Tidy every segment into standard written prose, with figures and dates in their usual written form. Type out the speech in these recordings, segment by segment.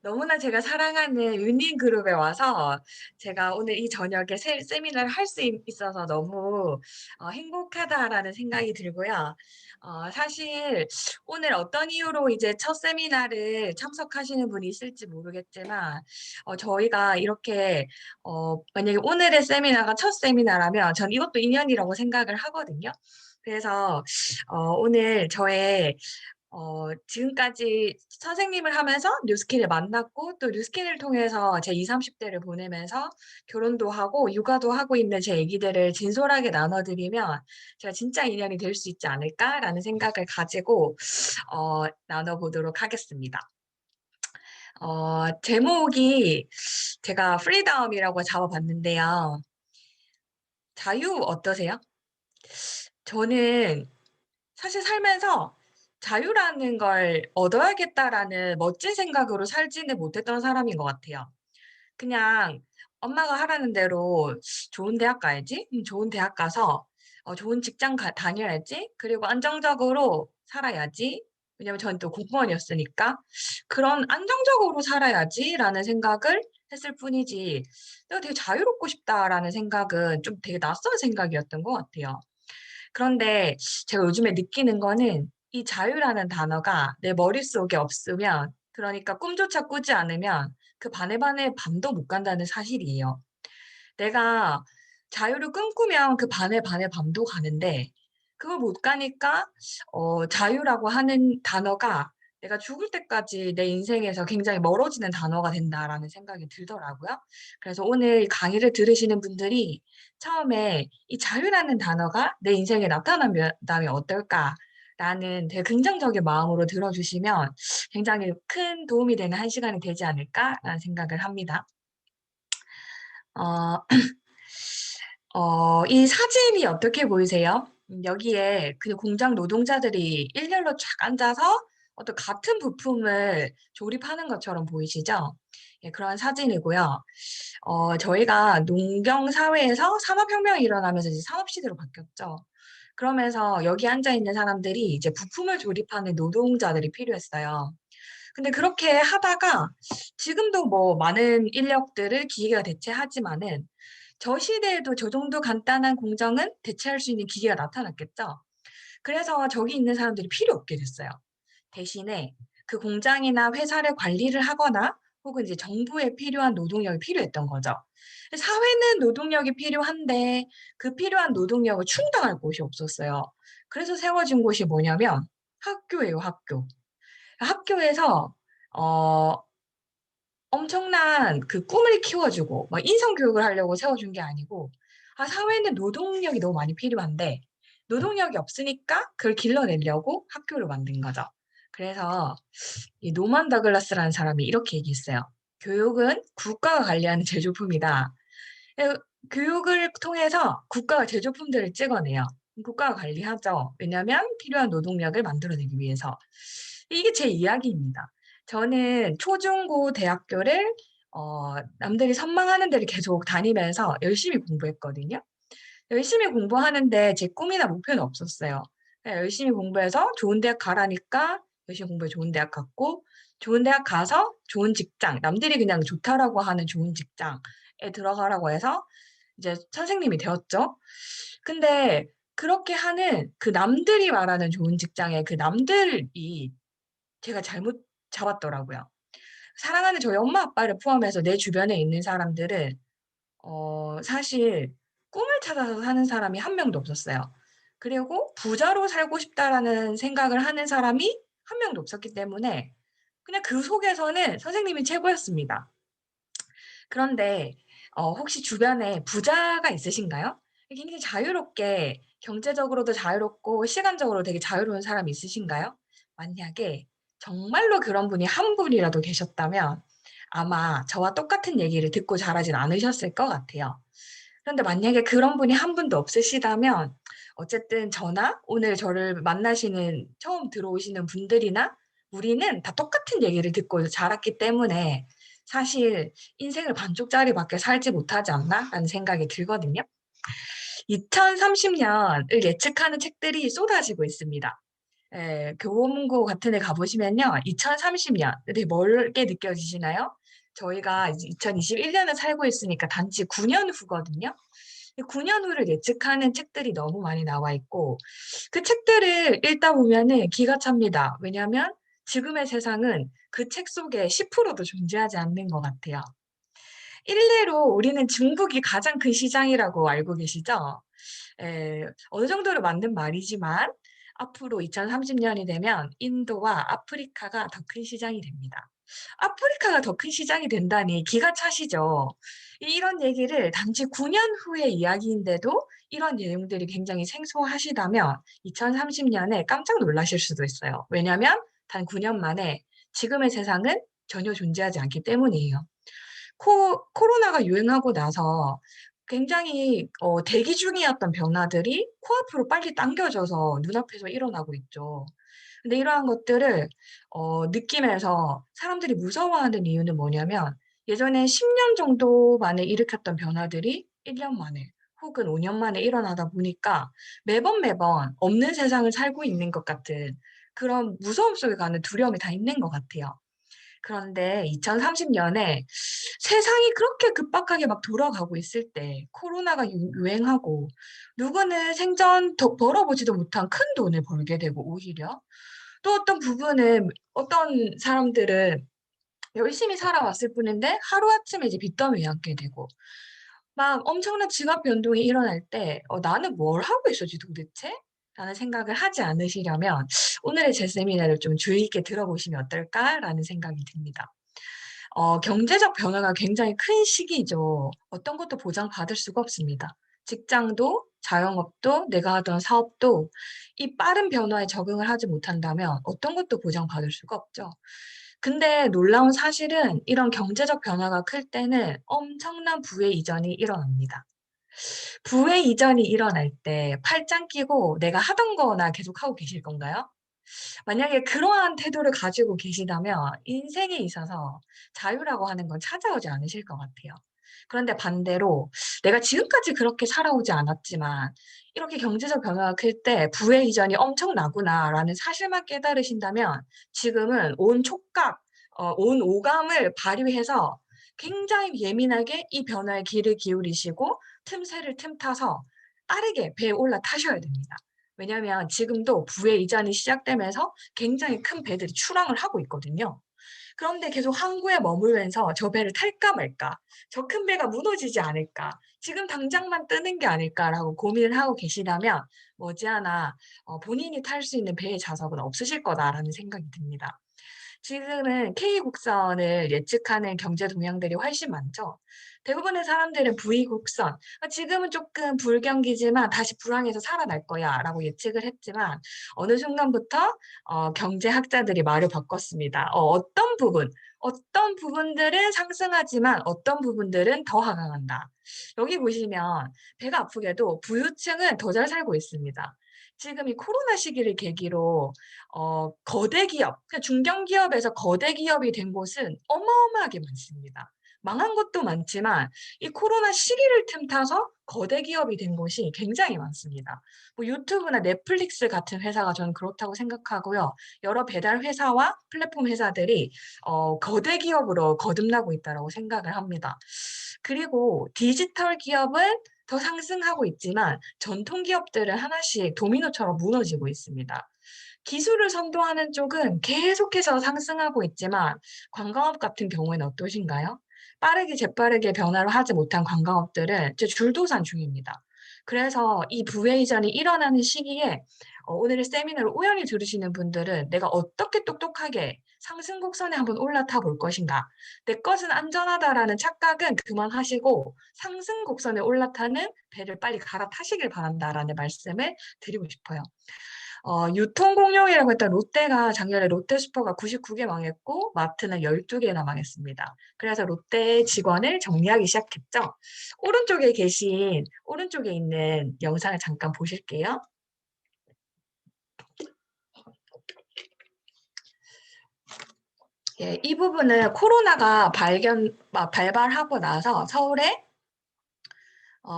너무나 제가 사랑하는 윤린 그룹에 와서 제가 오늘 이 저녁에 세미나를 할 수 있어서 너무 '행복하다.'라는 생각이 들고요. 사실 오늘 어떤 이유로 이제 첫 세미나를 참석하시는 분이 있을지 모르겠지만 저희가 이렇게 만약에 오늘의 세미나가 첫 세미나라면 전 이것도 인연이라고 생각을 하거든요. 그래서 오늘 저의 지금까지 선생님을 하면서 뉴스킨을 만났고 또 뉴스킨을 통해서 제 20-30 대를 보내면서 결혼도 하고 육아도 하고 있는 제 얘기들을 진솔하게 나눠 드리면 제가 '진짜 인연이 될 수 있지 않을까.'라는 생각을 가지고 나눠 보도록 하겠습니다. 제목이 제가 프리덤이라고 잡아 봤는데요. 자유 어떠세요? 저는 사실 살면서 '자유라는 걸 얻어야겠다.'라는 멋진 생각으로 살지는 못했던 사람인 것 같아요. 그냥 엄마가 하라는 대로 '좋은 대학 가야지. 좋은 대학 가서 좋은 직장 다녀야지. 그리고 안정적으로 살아야지.' 왜냐면 저는 또 공무원이었으니까 '그런 안정적으로 살아야지.'라는 생각을 했을 뿐이지 '내가 되게 자유롭고 싶다.'라는 생각은 좀 되게 낯선 생각이었던 것 같아요. 그런데 제가 요즘에 느끼는 거는 이 자유라는 단어가 내 머릿속에 없으면, 그러니까 꿈조차 꾸지 않으면 그 반의 밤도 못 간다는 사실이에요. 내가 자유를 꿈꾸면 그 반의 밤도 가는데 그걸 못 가니까 자유라고 하는 단어가 내가 죽을 때까지 내 인생에서 굉장히 멀어지는 단어가 된다라는 생각이 들더라고요. 그래서 오늘 강의를 들으시는 분들이 처음에 '이 자유라는 단어가 내 인생에 나타난다면 어떨까?'라는 되게 긍정적인 마음으로 들어 주시면 굉장히 큰 도움이 되는 한 시간이 되지 않을까라는 생각을 합니다. 어 이 사진이 어떻게 보이세요? 여기에 그 공장 노동자들이 일렬로 쫙 앉아서 어떤 같은 부품을 조립하는 것처럼 보이시죠? 예, 그런 사진이고요. 저희가 농경 사회에서 산업혁명이 일어나면서 이제 산업시대로 바뀌었죠. 그러면서 여기 앉아 있는 사람들이 이제 부품을 조립하는 노동자들이 필요했어요. 근데 그렇게 하다가 지금도 뭐 많은 인력들을 기계가 대체하지만은 저 시대에도 저 정도 간단한 공정은 대체할 수 있는 기계가 나타났겠죠. 그래서 저기 있는 사람들이 필요 없게 됐어요. 대신에 그 공장이나 회사를 관리를 하거나 혹은 이제 정부에 필요한 노동력이 필요했던 거죠. 사회는 노동력이 필요한데 그 필요한 노동력을 충당할 곳이 없었어요. 그래서 세워진 곳이 뭐냐면 학교예요, 학교. 학교에서 어 엄청난 그 꿈을 키워 주고 막 인성 교육을 하려고 세워 준 게 아니고, 사회는 노동력이 너무 많이 필요한데 노동력이 없으니까 그걸 길러내려고 학교를 만든 거죠. 그래서 이 노만 더글라스라는 사람이 이렇게 얘기했어요. "교육은 국가가 관리하는 제조품이다." 그 교육을 통해서 국가가 제조품들을 찍어내요. 국가가 관리하죠. 왜냐하면 필요한 노동력을 만들어내기 위해서. 이게 제 이야기입니다. 저는 초중고 대학교를 남들이 선망하는 데를 계속 다니면서 열심히 공부했거든요. 열심히 공부하는데 제 꿈이나 목표는 없었어요. 그냥 열심히 공부해서 좋은 대학 가라니까 열심히 공부해 좋은 대학 갔고, 좋은 대학 가서 좋은 직장, 남들이 그냥 좋다라고 하는 좋은 직장에 들어가라고 해서 이제 선생님이 되었죠. 근데 그렇게 하는 그 남들이 말하는 좋은 직장의 그 남들이 제가 잘못 잡았더라고요. 사랑하는 저희 엄마 아빠를 포함해서 내 주변에 있는 사람들은 사실 꿈을 찾아서 사는 사람이 한 명도 없었어요. 그리고 '부자로 살고 싶다.'라는 생각을 하는 사람이 한 명도 없었기 때문에 그냥 그 속에서는 선생님이 최고였습니다. 그런데 혹시 주변에 부자가 있으신가요? 굉장히 자유롭게, 경제적으로도 자유롭고 시간적으로 되게 자유로운 사람이 있으신가요? 만약에 정말로 그런 분이 한 분이라도 계셨다면 아마 저와 똑같은 얘기를 듣고 자라진 않으셨을 것 같아요. 그런데 만약에 그런 분이 한 분도 없으시다면 어쨌든 저나 오늘 저를 만나시는 처음 들어오시는 분들이나 우리는 다 똑같은 얘기를 듣고 자랐기 때문에 사실 '인생을 반쪽짜리밖에 살지 못하지 않나?'라는 생각이 들거든요. 2030 년을 예측하는 책들이 쏟아지고 있습니다. 교보문고 같은 데 가보시면요. 2030년 되게 멀게 느껴지시나요? 저희가 이제 2021년을 살고 있으니까 단지 9년 후거든요. 9년 후를 예측하는 책들이 너무 많이 나와 있고 그 책들을 읽다 보면은 기가 찹니다. 왜냐하면 지금의 세상은 그 책 속에 10%도 존재하지 않는 것 같아요. 일례로 우리는 중국이 가장 큰 시장이라고 알고 계시죠? 어느 정도로 맞는 말이지만 앞으로 2030년이 되면 인도와 아프리카가 더 큰 시장이 됩니다. 아프리카가 더 큰 시장이 된다니 기가 차시죠? 이런 얘기를 단지 9년 후의 이야기인데도 이런 내용들이 굉장히 생소하시다면 2030년에 깜짝 놀라실 수도 있어요. 왜냐하면 단 9년 만에 지금의 세상은 전혀 존재하지 않기 때문이에요. 코로나가 유행하고 나서 굉장히 대기 중이었던 변화들이 코앞으로 빨리 당겨져서 눈앞에서 일어나고 있죠. 근데 이러한 것들을 느끼면서 사람들이 무서워하는 이유는 뭐냐면 예전에 10년 정도 만에 일으켰던 변화들이 1년 만에 혹은 5년 만에 일어나다 보니까 매번 없는 세상을 살고 있는 것 같은 그런 무서움 속에 가는 두려움이 다 있는 것 같아요. 그런데 2030년에 세상이 그렇게 급박하게 막 돌아가고 있을 때 코로나가 유행하고 누구는 생전 더 벌어보지도 못한 큰 돈을 벌게 되고 오히려 또 어떤 부분은 어떤 사람들은 열심히 살아왔을 뿐인데 하루아침에 이제 빚더미에 앉게 되고 막 엄청난 지갑 변동이 일어날 때 '나는 뭘 하고 있었지 도대체?' 라는 생각을 하지 않으시려면 오늘의 제 세미나를 좀 주의 깊게 들어보시면 어떨까라는 생각이 듭니다. 경제적 변화가 굉장히 큰 시기죠. 어떤 것도 보장받을 수가 없습니다. 직장도 자영업도 내가 하던 사업도 이 빠른 변화에 적응을 하지 못한다면 어떤 것도 보장받을 수가 없죠. 근데 놀라운 사실은 이런 경제적 변화가 클 때는 엄청난 부의 이전이 일어납니다. 부의 이전이 일어날 때 팔짱 끼고 내가 하던 거나 계속하고 계실 건가요? 만약에 그러한 태도를 가지고 계시다면 인생에 있어서 자유라고 하는 건 찾아오지 않으실 것 같아요. 그런데 반대로 내가 지금까지 그렇게 살아오지 않았지만 이렇게 경제적 변화가 클 때 '부의 이전이 엄청나구나.'라는 사실만 깨달으신다면 지금은 온 촉각 온 오감을 발휘해서 굉장히 예민하게 이 변화에 귀를 기울이시고 틈새를 틈타서 빠르게 배에 올라타셔야 됩니다. 왜냐하면 지금도 부의 이전이 시작되면서 굉장히 큰 배들이 출항을 하고 있거든요. 그런데 계속 항구에 머물면서 '저 배를 탈까 말까? 저 큰 배가 무너지지 않을까? 지금 당장만 뜨는 게 아닐까?'라고 고민을 하고 계시다면 머지않아 '본인이 탈 수 있는 배의 좌석은 없으실 거다.'라는 생각이 듭니다. 지금은 K곡선을 예측하는 경제 동향들이 훨씬 많죠. 대부분의 사람들은 V곡선, 지금은 조금 불경기지만 다시 불황에서 살아날 거야라고 예측을 했지만 어느 순간부터 경제학자들이 말을 바꿨습니다. 어떤 부분들은 상승하지만 어떤 부분들은 더 하강한다. 여기 보시면 배가 아프게도 부유층은 더 잘 살고 있습니다. 지금 이 코로나 시기를 계기로 거대 기업, 그러니까 중견기업에서 거대 기업이 된 곳은 어마어마하게 많습니다. 망한 것도 많지만 이 코로나 시기를 틈타서 거대 기업이 된 곳이 굉장히 많습니다. 뭐 유튜브나 넷플릭스 같은 회사가 저는 그렇다고 생각하고요. 여러 배달 회사와 플랫폼 회사들이 거대 기업으로 거듭나고 있다라고 생각을 합니다. 그리고 디지털 기업은 더 상승하고 있지만 전통 기업들은 하나씩 도미노처럼 무너지고 있습니다. 기술을 선도하는 쪽은 계속해서 상승하고 있지만 관광업 같은 경우에는 어떠신가요? 빠르게 재빠르게 변화를 하지 못한 관광업들은 이제 줄도산 중입니다. 그래서 이 부의 이전이 일어나는 시기에 오늘의 세미나를 우연히 들으시는 분들은 '내가 어떻게 똑똑하게 상승 곡선에 한번 올라타 볼 것인가. 내 것은 안전하다.'라는 착각은 그만하시고 '상승 곡선에 올라타는 배를 빨리 갈아타시길 바란다.'라는 말씀을 드리고 싶어요. 유통 공룡이라고 했던 롯데가 작년에 롯데슈퍼가 99개 망했고 마트는 12개나 망했습니다. 그래서 롯데 직원을 정리하기 시작했죠. 오른쪽에 있는 영상을 잠깐 보실게요. 예, 이 부분은 코로나가 발발하고 나서 서울에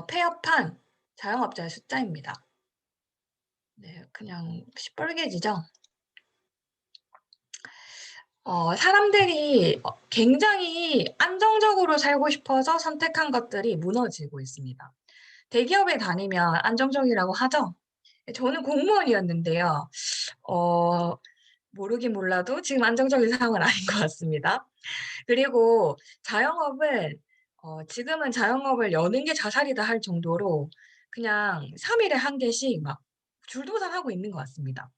폐업한 자영업자의 숫자입니다. 네, 그냥 시뻘개지죠? 사람들이 굉장히 안정적으로 살고 싶어서 선택한 것들이 무너지고 있습니다. 대기업에 다니면 안정적이라고 하죠? 저는 공무원이었는데요. 어 모르긴 몰라도 지금 안정적인 상황은 아닌 것 같습니다. 그리고 자영업은 지금은 자영업을 여는 게 자살이다 할 정도로 그냥 3 일에 1 개씩 막 줄도산하고 있는 것 같습니다.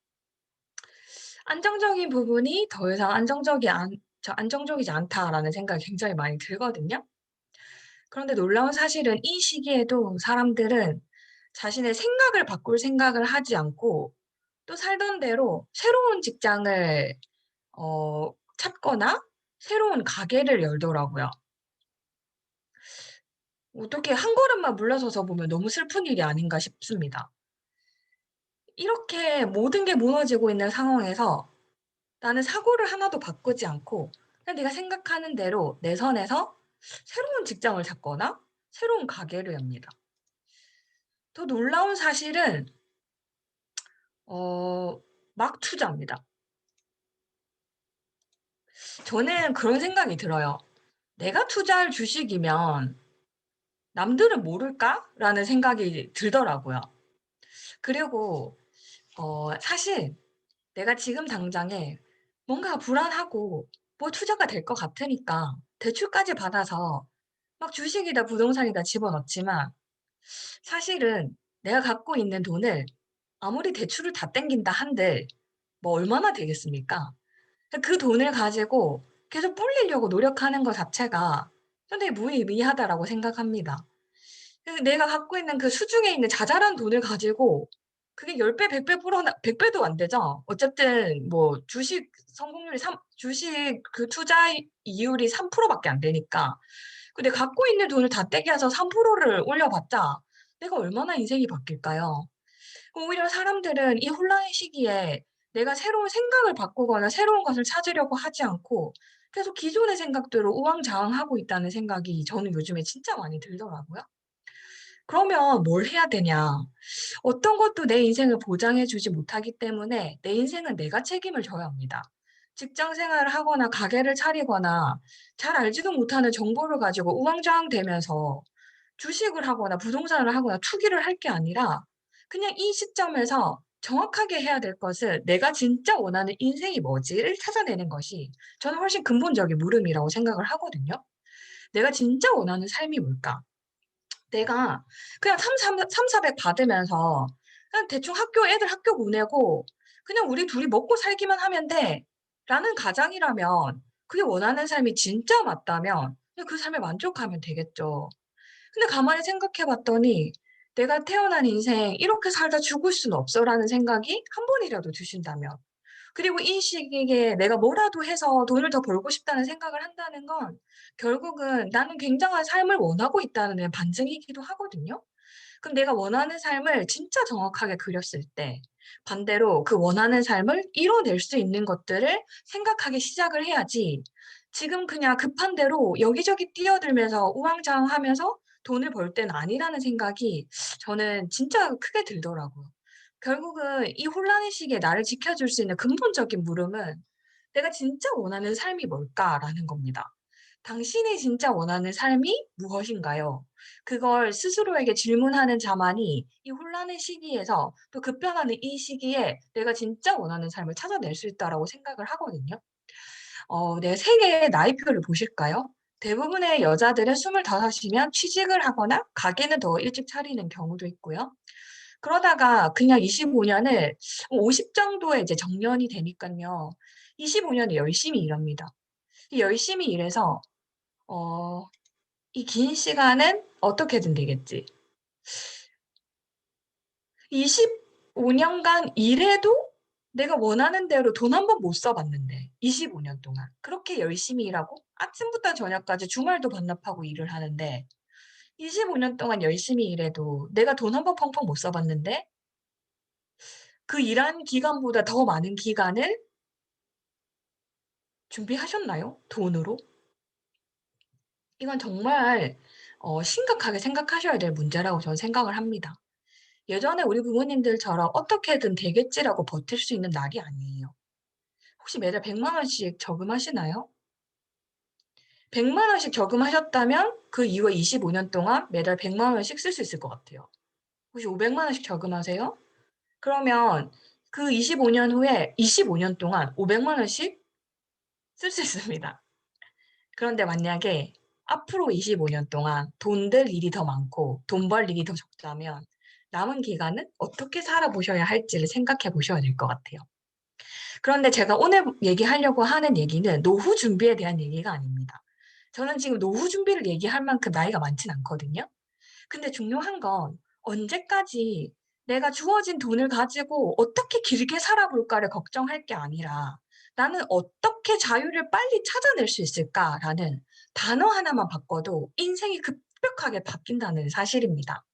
안정적인 부분이 더 이상 안정적이지 않다라는 생각이 굉장히 많이 들거든요. 그런데 놀라운 사실은 이 시기에도 사람들은 자신의 생각을 바꿀 생각을 하지 않고 또 살던 대로 새로운 직장을 찾거나 새로운 가게를 열더라고요. 어떻게 한 걸음만 물러서서 보면 너무 슬픈 일이 아닌가 싶습니다. 이렇게 모든 게 무너지고 있는 상황에서 나는 사고를 하나도 바꾸지 않고 그냥 내가 생각하는 대로 내 선에서 새로운 직장을 찾거나 새로운 가게를 엽니다. 더 놀라운 사실은 어 막 투자입니다. 저는 그런 생각이 들어요. '내가 투자할 주식이면 남들은 모를까?'라는 생각이 들더라고요. 그리고 사실 내가 지금 당장에 뭔가 불안하고 뭐 투자가 될 것 같으니까 대출까지 받아서 막 주식이다 부동산이다 집어넣지만 사실은 내가 갖고 있는 돈을 아무리 대출을 다 땡긴다 한들 뭐 얼마나 되겠습니까? 그 돈을 가지고 계속 불리려고 노력하는 것 자체가 상당히 무의미하다라고 생각합니다. 내가 갖고 있는 그 수중에 있는 자잘한 돈을 가지고 그게 10 배, 100배 불어나 100 배도 안 되죠. 어쨌든 뭐 주식 그 투자 이율이 3% 밖에 안 되니까. 근데 갖고 있는 돈을 다 떼겨서 3%를 올려봤자 내가 얼마나 인생이 바뀔까요? 오히려 사람들은 이 혼란의 시기에 내가 새로운 생각을 바꾸거나 새로운 것을 찾으려고 하지 않고 계속 기존의 생각대로 우왕좌왕하고 있다는 생각이 저는 요즘에 진짜 많이 들더라고요. 그러면 뭘 해야 되냐? 어떤 것도 내 인생을 보장해 주지 못하기 때문에 내 인생은 내가 책임을 져야 합니다. 직장 생활을 하거나 가게를 차리거나 잘 알지도 못하는 정보를 가지고 우왕좌왕대면서 주식을 하거나 부동산을 하거나 투기를 할 게 아니라 그냥 이 시점에서 정확하게 해야 될 것은 '내가 진짜 원하는 인생이 뭐지?'를 찾아내는 것이 저는 훨씬 근본적인 물음이라고 생각을 하거든요. '내가 진짜 원하는 삶이 뭘까?' 내가 그냥 300-400 받으면서 그냥 대충 애들 학교 보내고 '그냥 우리 둘이 먹고 살기만 하면 돼.'라는 가장이라면 그게 원하는 삶이 진짜 맞다면 그냥 그 삶에 만족하면 되겠죠. 근데 가만히 생각해 봤더니 '내가 태어난 인생 이렇게 살다 죽을 수는 없어.'라는 생각이 한 번이라도 드신다면 그리고 이 시기에 내가 뭐라도 해서 돈을 더 벌고 싶다는 생각을 한다는 건 결국은 나는 굉장한 삶을 원하고 있다는 반증이기도 하거든요. 그럼 내가 원하는 삶을 진짜 정확하게 그렸을 때 반대로 그 원하는 삶을 이뤄낼 수 있는 것들을 생각하기 시작을 해야지 지금 그냥 급한 대로 여기저기 뛰어들면서 우왕좌왕하면서 돈을 벌 때는 아니라는 생각이 저는 진짜 크게 들더라고요. 결국은 이 혼란의 시기에 나를 지켜줄 수 있는 근본적인 물음은 '내가 진짜 원하는 삶이 뭘까?'라는 겁니다. 당신이 진짜 원하는 삶이 무엇인가요? 그걸 스스로에게 질문하는 자만이 이 혼란의 시기에서 또 급변하는 이 시기에 '내가 진짜 원하는 삶을 찾아낼 수 있다.'라고 생각을 하거든요. 내 세계의 나이표를 보실까요? 대부분의 여자들은 25 이면 취직을 하거나 가게는 더 일찍 차리는 경우도 있고요. 그러다가 그냥 25 년을 50 정도에 이제 정년이 되니깐요. 25 년을 열심히 일합니다. 이 열심히 일해서 어 '이 긴 시간은 어떻게든 되겠지.' 25 년간 일해도 내가 원하는 대로 돈 한 번 못 써 봤는데 25년 동안 그렇게 열심히 일하고 아침부터 저녁까지 주말도 반납하고 일을 하는데 25년 동안 열심히 일해도 내가 돈 한 번 펑펑 못 써 봤는데 그 일한 기간보다 더 많은 기간을 준비하셨나요? 돈으로? 이건 정말 심각하게 생각하셔야 될 문제라고 저는 생각을 합니다. 예전에 우리 부모님들처럼 '어떻게든 되겠지.'라고 버틸 수 있는 날이 아니에요. 혹시 매달 100만 원씩 저금하시나요? 100만 원씩 저금하셨다면 그 이후에 25년 동안 매달 100만 원씩 쓸 수 있을 것 같아요. 혹시 500만 원씩 저금하세요? 그러면 그 25년 후에 25년 동안 500만 원씩 쓸 수 있습니다. 그런데 만약에 앞으로 25년 동안 돈 될 일이 더 많고 돈 벌 일이 더 적다면 남은 기간은 어떻게 살아보셔야 할지를 생각해 보셔야 될 것 같아요. 그런데 제가 오늘 얘기하려고 하는 얘기는 노후 준비에 대한 얘기가 아닙니다. 저는 지금 노후 준비를 얘기할 만큼 나이가 많진 않거든요. 근데 중요한 건 언제까지 내가 주어진 돈을 가지고 어떻게 길게 살아볼까를 걱정할 게 아니라 '나는 어떻게 자유를 빨리 찾아낼 수 있을까?'라는 단어 하나만 바꿔도 인생이 급격하게 바뀐다는 사실입니다.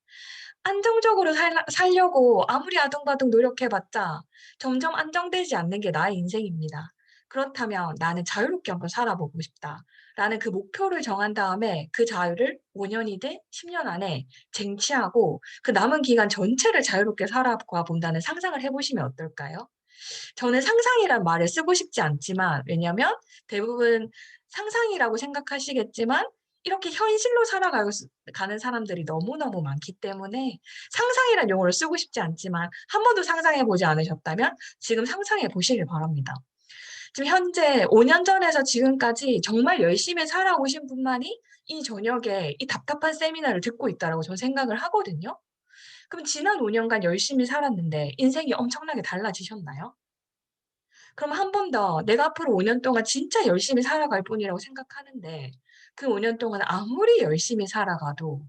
안정적으로 살려고 아무리 아등바등 노력해 봤자 점점 안정되지 않는 게 나의 인생입니다. 그렇다면 '나는 자유롭게 한번 살아보고 싶다.'라는 그 목표를 정한 다음에 그 자유를 5 년이든 10년 안에 쟁취하고 그 남은 기간 전체를 자유롭게 살아가 본다는 상상을 해 보시면 어떨까요? 저는 상상이란 말을 쓰고 싶지 않지만 왜냐면 대부분 상상이라고 생각하시겠지만 이렇게 현실로 살아가고 가는 사람들이 너무너무 많기 때문에 상상이란 용어를 쓰고 싶지 않지만 한 번도 상상해 보지 않으셨다면 지금 상상해 보시길 바랍니다. 지금 현재 5년 전에서 지금까지 정말 열심히 살아오신 분만이 이 저녁에 이 답답한 세미나를 듣고 있다라고 저는 생각을 하거든요. 그럼 지난 5 년간 열심히 살았는데 인생이 엄청나게 달라지셨나요? 그럼 한 번 더 내가 앞으로 5년 동안 진짜 열심히 살아갈 뿐이라고 생각하는데 그 5년 동안 아무리 열심히 살아가도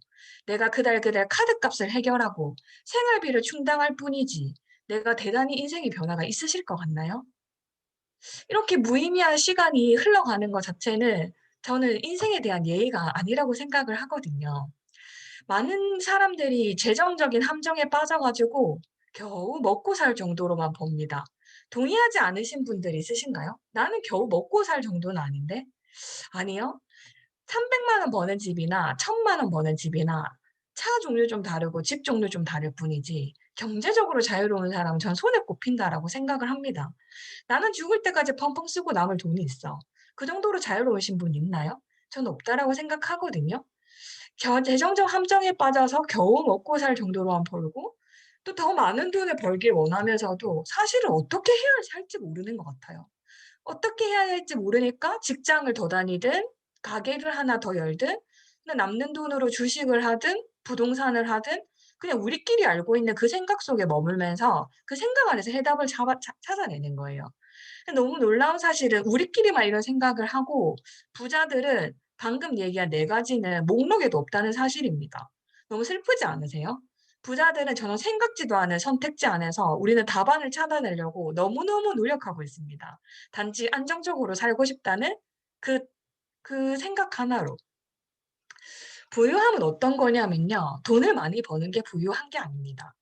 내가 그달 카드값을 해결하고 생활비를 충당할 뿐이지 내가 대단히 인생의 변화가 있으실 것 같나요? 이렇게 무의미한 시간이 흘러가는 것 자체는 저는 인생에 대한 예의가 아니라고 생각을 하거든요. 많은 사람들이 재정적인 함정에 빠져 가지고 겨우 먹고 살 정도로만 법니다. 동의하지 않으신 분들 있으신가요? '나는 겨우 먹고 살 정도는 아닌데.' 아니요. 300만 원 버는 집이나 1,000만 원 버는 집이나 차 종류 좀 다르고 집 종류 좀 다를 뿐이지 경제적으로 자유로운 사람은 전 손에 꼽힌다라고 생각을 합니다. 나는 죽을 때까지 펑펑 쓰고 남을 돈이 있어. 그 정도로 자유로우신 분 있나요? 저는 없다라고 생각하거든요. 재정적 함정에 빠져서 겨우 먹고 살 정도로만 벌고 또 더 많은 돈을 벌길 원하면서도 사실은 어떻게 해야 할지 모르는 것 같아요. 어떻게 해야 할지 모르니까 직장을 더 다니든 가게를 하나 더 열든 그냥 남는 돈으로 주식을 하든 부동산을 하든 그냥 우리끼리 알고 있는 그 생각 속에 머물면서 그 생각 안에서 해답을 찾아내는 거예요. 근데 너무 놀라운 사실은 우리끼리만 이런 생각을 하고 부자들은 방금 얘기한 4 가지는 목록에도 없다는 사실입니다. 너무 슬프지 않으세요? 부자들은 전혀 생각지도 않은 선택지 안에서 우리는 답안을 찾아내려고 너무너무 노력하고 있습니다. 단지 안정적으로 살고 싶다는 그 그 생각 하나로. 부유함은 어떤 거냐면요. 돈을 많이 버는 게 부유한 게 아닙니다.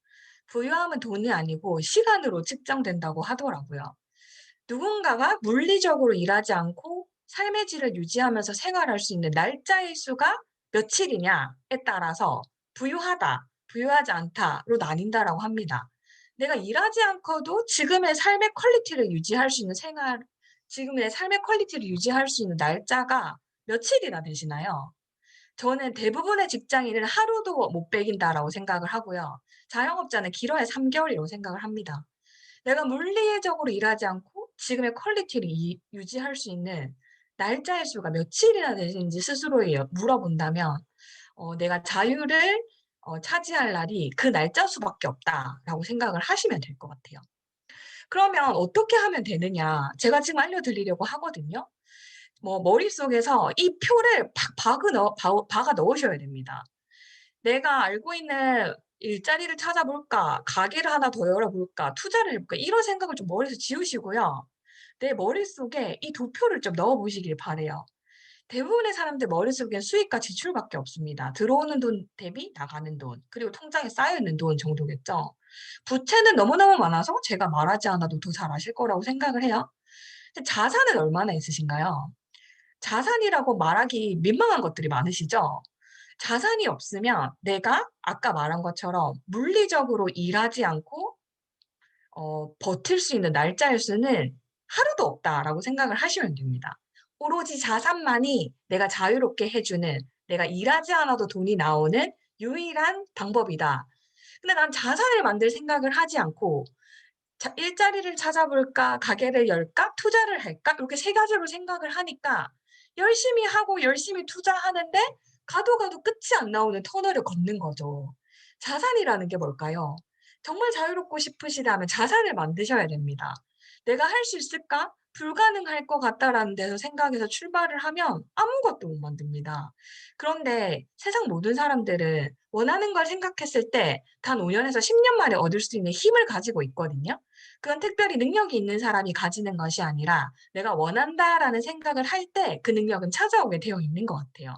부유함은 돈이 아니고 시간으로 측정된다고 하더라고요. 누군가가 물리적으로 일하지 않고 삶의 질을 유지하면서 생활할 수 있는 날짜의 수가 며칠이냐에 따라서 부유하다, 부유하지 않다로 나뉜다라고 합니다. 내가 일하지 않고도 지금의 삶의 퀄리티를 유지할 수 있는 지금의 삶의 퀄리티를 유지할 수 있는 날짜가 며칠이나 되시나요? 저는 대부분의 직장인은 하루도 못 배긴다라고 생각을 하고요. 자영업자는 길어야 3 개월이라고 생각을 합니다. 내가 물리적으로 일하지 않고 지금의 퀄리티를 유지할 수 있는 날짜의 수가 며칠이나 되는지 스스로에 물어본다면 내가 자유를 차지할 날이 그 날짜 수밖에 없다라고 생각을 하시면 될 것 같아요. 그러면 어떻게 하면 되느냐 제가 지금 알려드리려고 하거든요. 머릿속에서 이 표를 팍 박아 넣으셔야 됩니다. '내가 알고 있는 일자리를 찾아볼까? 가게를 하나 더 열어볼까? 투자를 해 볼까?' 이런 생각을 좀 머리에서 지우시고요. 내 머릿속에 이 두 표를 좀 넣어 보시길 바라요. 대부분의 사람들 머릿속엔 수입과 지출밖에 없습니다. 들어오는 돈 대비 나가는 돈, 그리고 통장에 쌓여 있는 돈 정도겠죠. 부채는 너무너무 많아서 제가 말하지 않아도 더 잘 아실 거라고 생각을 해요. 근데 자산은 얼마나 있으신가요? 자산이라고 말하기 민망한 것들이 많으시죠? 자산이 없으면 내가 아까 말한 것처럼 물리적으로 일하지 않고 버틸 수 있는 날짜일 수는 하루도 없다라고 생각을 하시면 됩니다. 오로지 자산만이 내가 자유롭게 해 주는, 내가 일하지 않아도 돈이 나오는 유일한 방법이다. 근데 난 자산을 만들 생각을 하지 않고 '일자리를 찾아볼까? 가게를 열까? 투자를 할까?' 이렇게 세 가지로 생각을 하니까 열심히 하고 열심히 투자하는데 가도 가도 끝이 안 나오는 터널을 걷는 거죠. 자산이라는 게 뭘까요? 정말 자유롭고 싶으시다면 자산을 만드셔야 됩니다. '내가 할 수 있을까? 불가능할 것 같다.'라는 데서 생각에서 출발을 하면 아무것도 못 만듭니다. 그런데 세상 모든 사람들은 원하는 걸 생각했을 때 단 5 년에서 10년 만에 얻을 수 있는 힘을 가지고 있거든요. 그건 특별히 능력이 있는 사람이 가지는 것이 아니라 '내가 원한다.'라는 생각을 할 때 그 능력은 찾아오게 되어 있는 것 같아요.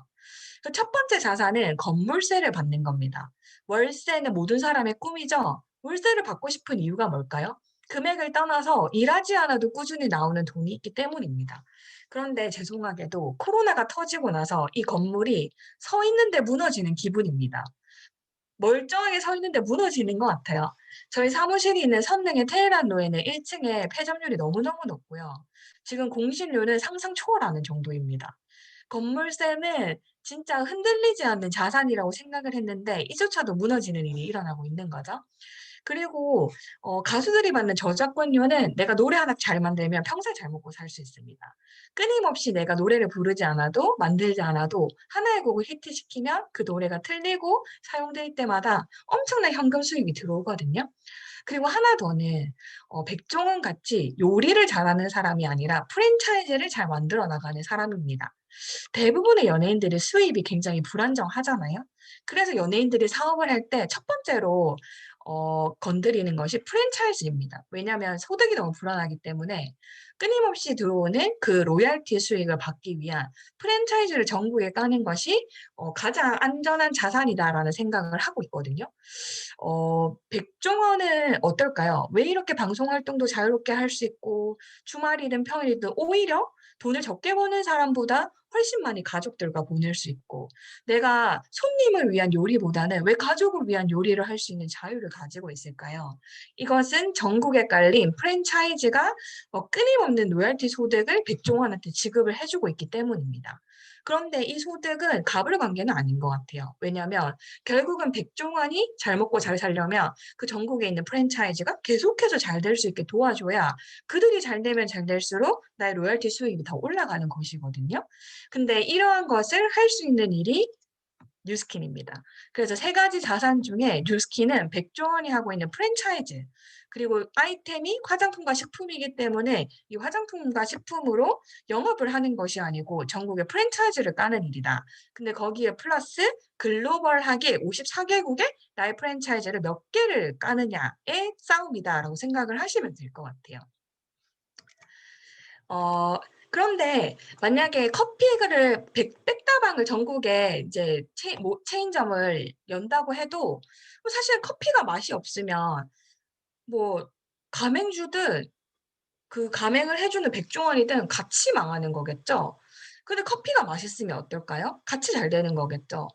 그 첫 번째 자산은 건물세를 받는 겁니다. 월세는 모든 사람의 꿈이죠. 월세를 받고 싶은 이유가 뭘까요? 금액을 떠나서 일하지 않아도 꾸준히 나오는 돈이 있기 때문입니다. 그런데 죄송하게도 코로나가 터지고 나서 이 건물이 서 있는데 무너지는 기분입니다. 멀쩡하게 서 있는데 무너지는 것 같아요. 저희 사무실이 있는 선릉의 테헤란로에는 1 층에 폐점률이 너무너무 높고요. 지금 공실료는 상상 초월하는 정도입니다. 건물세는 진짜 흔들리지 않는 자산이라고 생각을 했는데 이조차도 무너지는 일이 일어나고 있는 거죠. 그리고 가수들이 받는 저작권료는 내가 노래 하나 잘 만들면 평생 잘 먹고 살 수 있습니다. 끊임없이 내가 노래를 부르지 않아도 만들지 않아도 하나의 곡을 히트시키면 그 노래가 틀리고 사용될 때마다 엄청난 현금 수입이 들어오거든요. 그리고 하나 더는 백종원 같이 요리를 잘하는 사람이 아니라 프랜차이즈를 잘 만들어 나가는 사람입니다. 대부분의 연예인들의 수입이 굉장히 불안정하잖아요. 그래서 연예인들이 사업을 할 때 첫 번째로 건드리는 것이 프랜차이즈입니다. 왜냐하면 소득이 너무 불안하기 때문에 끊임없이 들어오는 그 로열티 수익을 받기 위한 프랜차이즈를 전국에 까는 것이 '가장 안전한 자산이다.'라는 생각을 하고 있거든요. 백종원은 어떨까요? 왜 이렇게 방송 활동도 자유롭게 할 수 있고 주말이든 평일이든 오히려 돈을 적게 버는 사람보다 훨씬 많이 가족들과 보낼 수 있고 내가 손님을 위한 요리보다는 왜 가족을 위한 요리를 할 수 있는 자유를 가지고 있을까요? 이것은 전국에 깔린 프랜차이즈가 끊임없는 로열티 소득을 백종원한테 지급을 해 주고 있기 때문입니다. 그런데 이 소득은 가불관계는 아닌 것 같아요. 왜냐하면 결국은 백종원이 잘 먹고 잘 살려면 그 전국에 있는 프랜차이즈가 계속해서 잘 될 수 있게 도와줘야 그들이 잘 되면 잘 될수록 나의 로열티 수익이 더 올라가는 것이거든요. 근데 이러한 것을 할 수 있는 일이 뉴스킨입니다. 그래서 세 가지 자산 중에 뉴스킨은 백종원이 하고 있는 프랜차이즈 그리고 아이템이 화장품과 식품이기 때문에 이 화장품과 식품으로 영업을 하는 것이 아니고 전국에 프랜차이즈를 까는 일이다. 근데 거기에 플러스 글로벌하게 54 개국에 나의 프랜차이즈를 몇 개를 까느냐의 싸움이다라고 생각을 하시면 될 것 같아요. 어 그런데 만약에 커피를 백다방을 전국에 이제 체인점을 연다고 해도 사실 커피가 맛이 없으면 뭐 가맹주든 그 가맹을 해 주는 백종원이든 같이 망하는 거겠죠. 근데 커피가 맛있으면 어떨까요? 같이 잘 되는 거겠죠.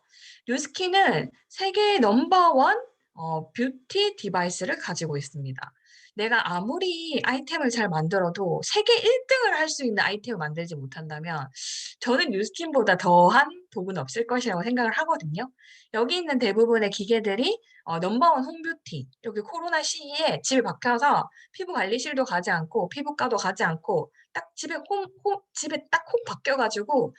뉴스킨은 세계 넘버 원 뷰티 디바이스를 가지고 있습니다. 내가 아무리 아이템을 잘 만들어도 세계 1 등을 할 수 있는 아이템을 만들지 못한다면 저는 뉴스킨보다 더한 복은 없을 것이라고 생각을 하거든요. 여기 있는 대부분의 기계들이 넘버 원 홈뷰티 여기 코로나 시기에 집에 박혀서 피부 관리실도 가지 않고 피부과도 가지 않고 딱 집에 딱 콕 박혀 가지고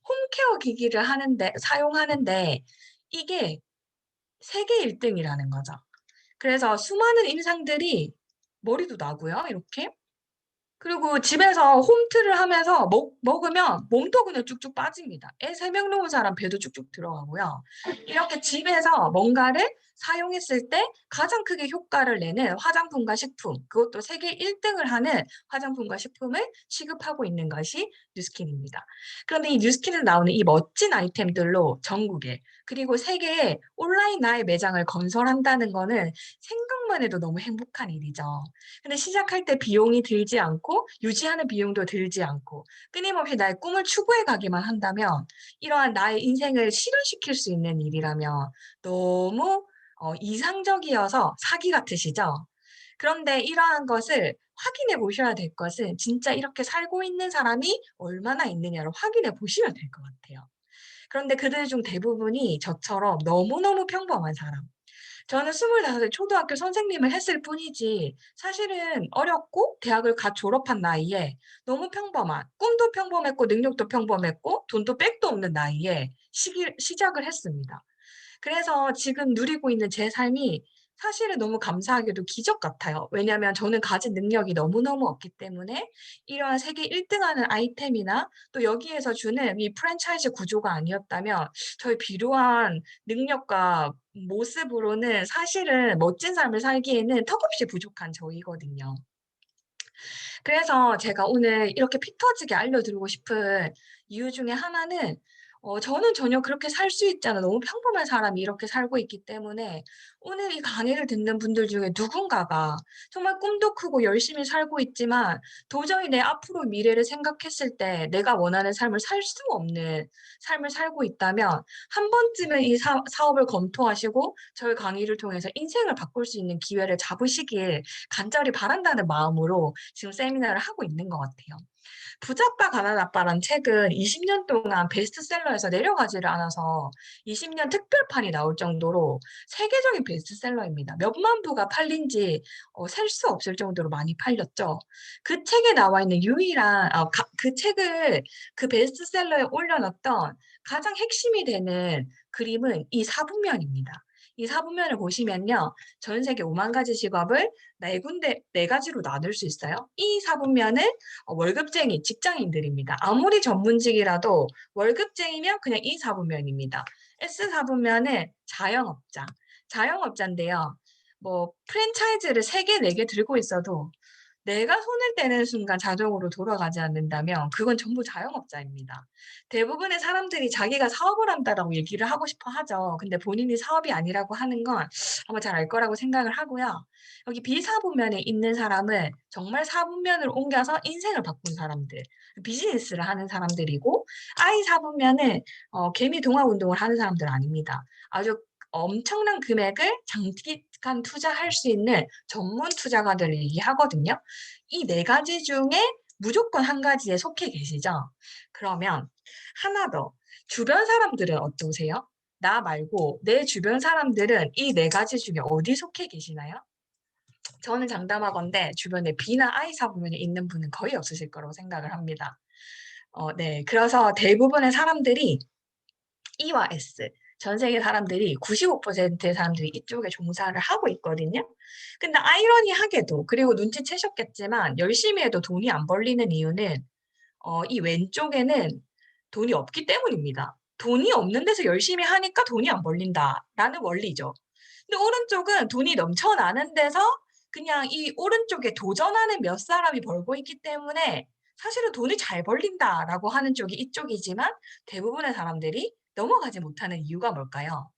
홈케어 기기를 하는데 사용하는데 이게 세계 1 등이라는 거죠. 그래서 수많은 임상들이 머리도 나고요 이렇게. 그리고 집에서 홈트를 하면서 먹으면 몸도 그냥 쭉쭉 빠집니다. 애 3명 놓은 사람 배도 쭉쭉 들어가고요. 이렇게 집에서 뭔가를 사용했을 때 가장 크게 효과를 내는 화장품과 식품, 그것도 세계 1 등을 하는 화장품과 식품을 취급하고 있는 것이 뉴스킨입니다. 그런데 이 뉴스킨에서 나오는 이 멋진 아이템들로 전국에 그리고 세계에 온라인 나의 매장을 건설한다는 거는 생각만 해도 너무 행복한 일이죠. 근데 시작할 때 비용이 들지 않고 유지하는 비용도 들지 않고 끊임없이 나의 꿈을 추구해 가기만 한다면 이러한 나의 인생을 실현시킬 수 있는 일이라면 너무 이상적이어서 사기 같으시죠? 그런데 이러한 것을 확인해 보셔야 될 것은 진짜 이렇게 살고 있는 사람이 얼마나 있느냐를 확인해 보시면 될 것 같아요. 그런데 그들 중 대부분이 저처럼 너무너무 평범한 사람. 저는 25세 초등학교 선생님을 했을 뿐이지 사실은 어렸고 대학을 갓 졸업한 나이에 너무 평범한 꿈도 평범했고 능력도 평범했고 돈도 백도 없는 나이에 시작을 했습니다. 그래서 지금 누리고 있는 제 삶이 사실은 너무 감사하게도 기적 같아요. 왜냐하면 저는 가진 능력이 너무너무 없기 때문에 이러한 세계 1 등하는 아이템이나 또 여기에서 주는 이 프랜차이즈 구조가 아니었다면 저의 비루한 능력과 모습으로는 사실은 멋진 삶을 살기에는 턱없이 부족한 저이거든요. 그래서 제가 오늘 이렇게 피 터지게 알려드리고 싶은 이유 중에 하나는 저는 전혀 그렇게 살 수 있지 않은 너무 평범한 사람이 이렇게 살고 있기 때문에 오늘 이 강의를 듣는 분들 중에 누군가가 정말 꿈도 크고 열심히 살고 있지만 도저히 내 앞으로 미래를 생각했을 때 내가 원하는 삶을 살 수 없는 삶을 살고 있다면 한 번쯤은 이 사업을 검토하시고 저희 강의를 통해서 인생을 바꿀 수 있는 기회를 잡으시길 간절히 바란다는 마음으로 지금 세미나를 하고 있는 것 같아요. 부자 아빠 가난 아빠란 책은 20년 동안 베스트셀러에서 내려가지를 않아서 20년 특별판이 나올 정도로 세계적인 베스트셀러입니다. 몇만 부가 팔린 지 셀 수 없을 정도로 많이 팔렸죠. 그 책에 나와 있는 유일한 그 책을 그 베스트셀러에 올려놨던 가장 핵심이 되는 그림은 이 사분면입니다. 이 사분면을 보시면요. 전 세계 5만 가지 직업을 네 가지로 나눌 수 있어요. 이 사분면은 월급쟁이 직장인들입니다. 아무리 전문직이라도 월급쟁이면 그냥 이 사분면입니다. S 사분면은 자영업자. 자영업자인데요. 뭐 프랜차이즈를 3 개, 4개 들고 있어도 내가 손을 떼는 순간 자동으로 돌아가지 않는다면 그건 전부 자영업자입니다. 대부분의 사람들이 자기가 사업을 한다라고 얘기를 하고 싶어 하죠. 근데 본인이 사업이 아니라고 하는 건 아마 잘 알 거라고 생각을 하고요. 여기 비사분면에 있는 사람은 정말 사분면을 옮겨서 인생을 바꾼 사람들, 비즈니스를 하는 사람들이고 I 사분면은 개미 동학 운동을 하는 사람들 아닙니다. 아주 엄청난 금액을 장기간 투자할 수 있는 전문 투자가들을 얘기하거든요. 이 4 가지 중에 무조건 한 가지에 속해 계시죠? 그러면 하나 더. 주변 사람들은 어떠세요? 나 말고 내 주변 사람들은 이 4 가지 중에 어디 속해 계시나요? 저는 장담하건대 주변에 B나 I 사분면에 있는 분은 거의 없으실 거라고 생각을 합니다. 네. 그래서 대부분의 사람들이 E와 S 전 세계 사람들이 95%의 사람들이 이쪽에 종사를 하고 있거든요. 근데 아이러니하게도 그리고 눈치채셨겠지만 열심히 해도 돈이 안 벌리는 이유는 이 왼쪽에는 돈이 없기 때문입니다. 돈이 없는 데서 열심히 하니까 돈이 안 벌린다라는 원리죠. 근데 오른쪽은 돈이 넘쳐나는 데서 그냥 이 오른쪽에 도전하는 몇 사람이 벌고 있기 때문에 사실은 '돈을 잘 벌린다.'라고 하는 쪽이 이쪽이지만 대부분의 사람들이 넘어가지 못하는 이유가 뭘까요?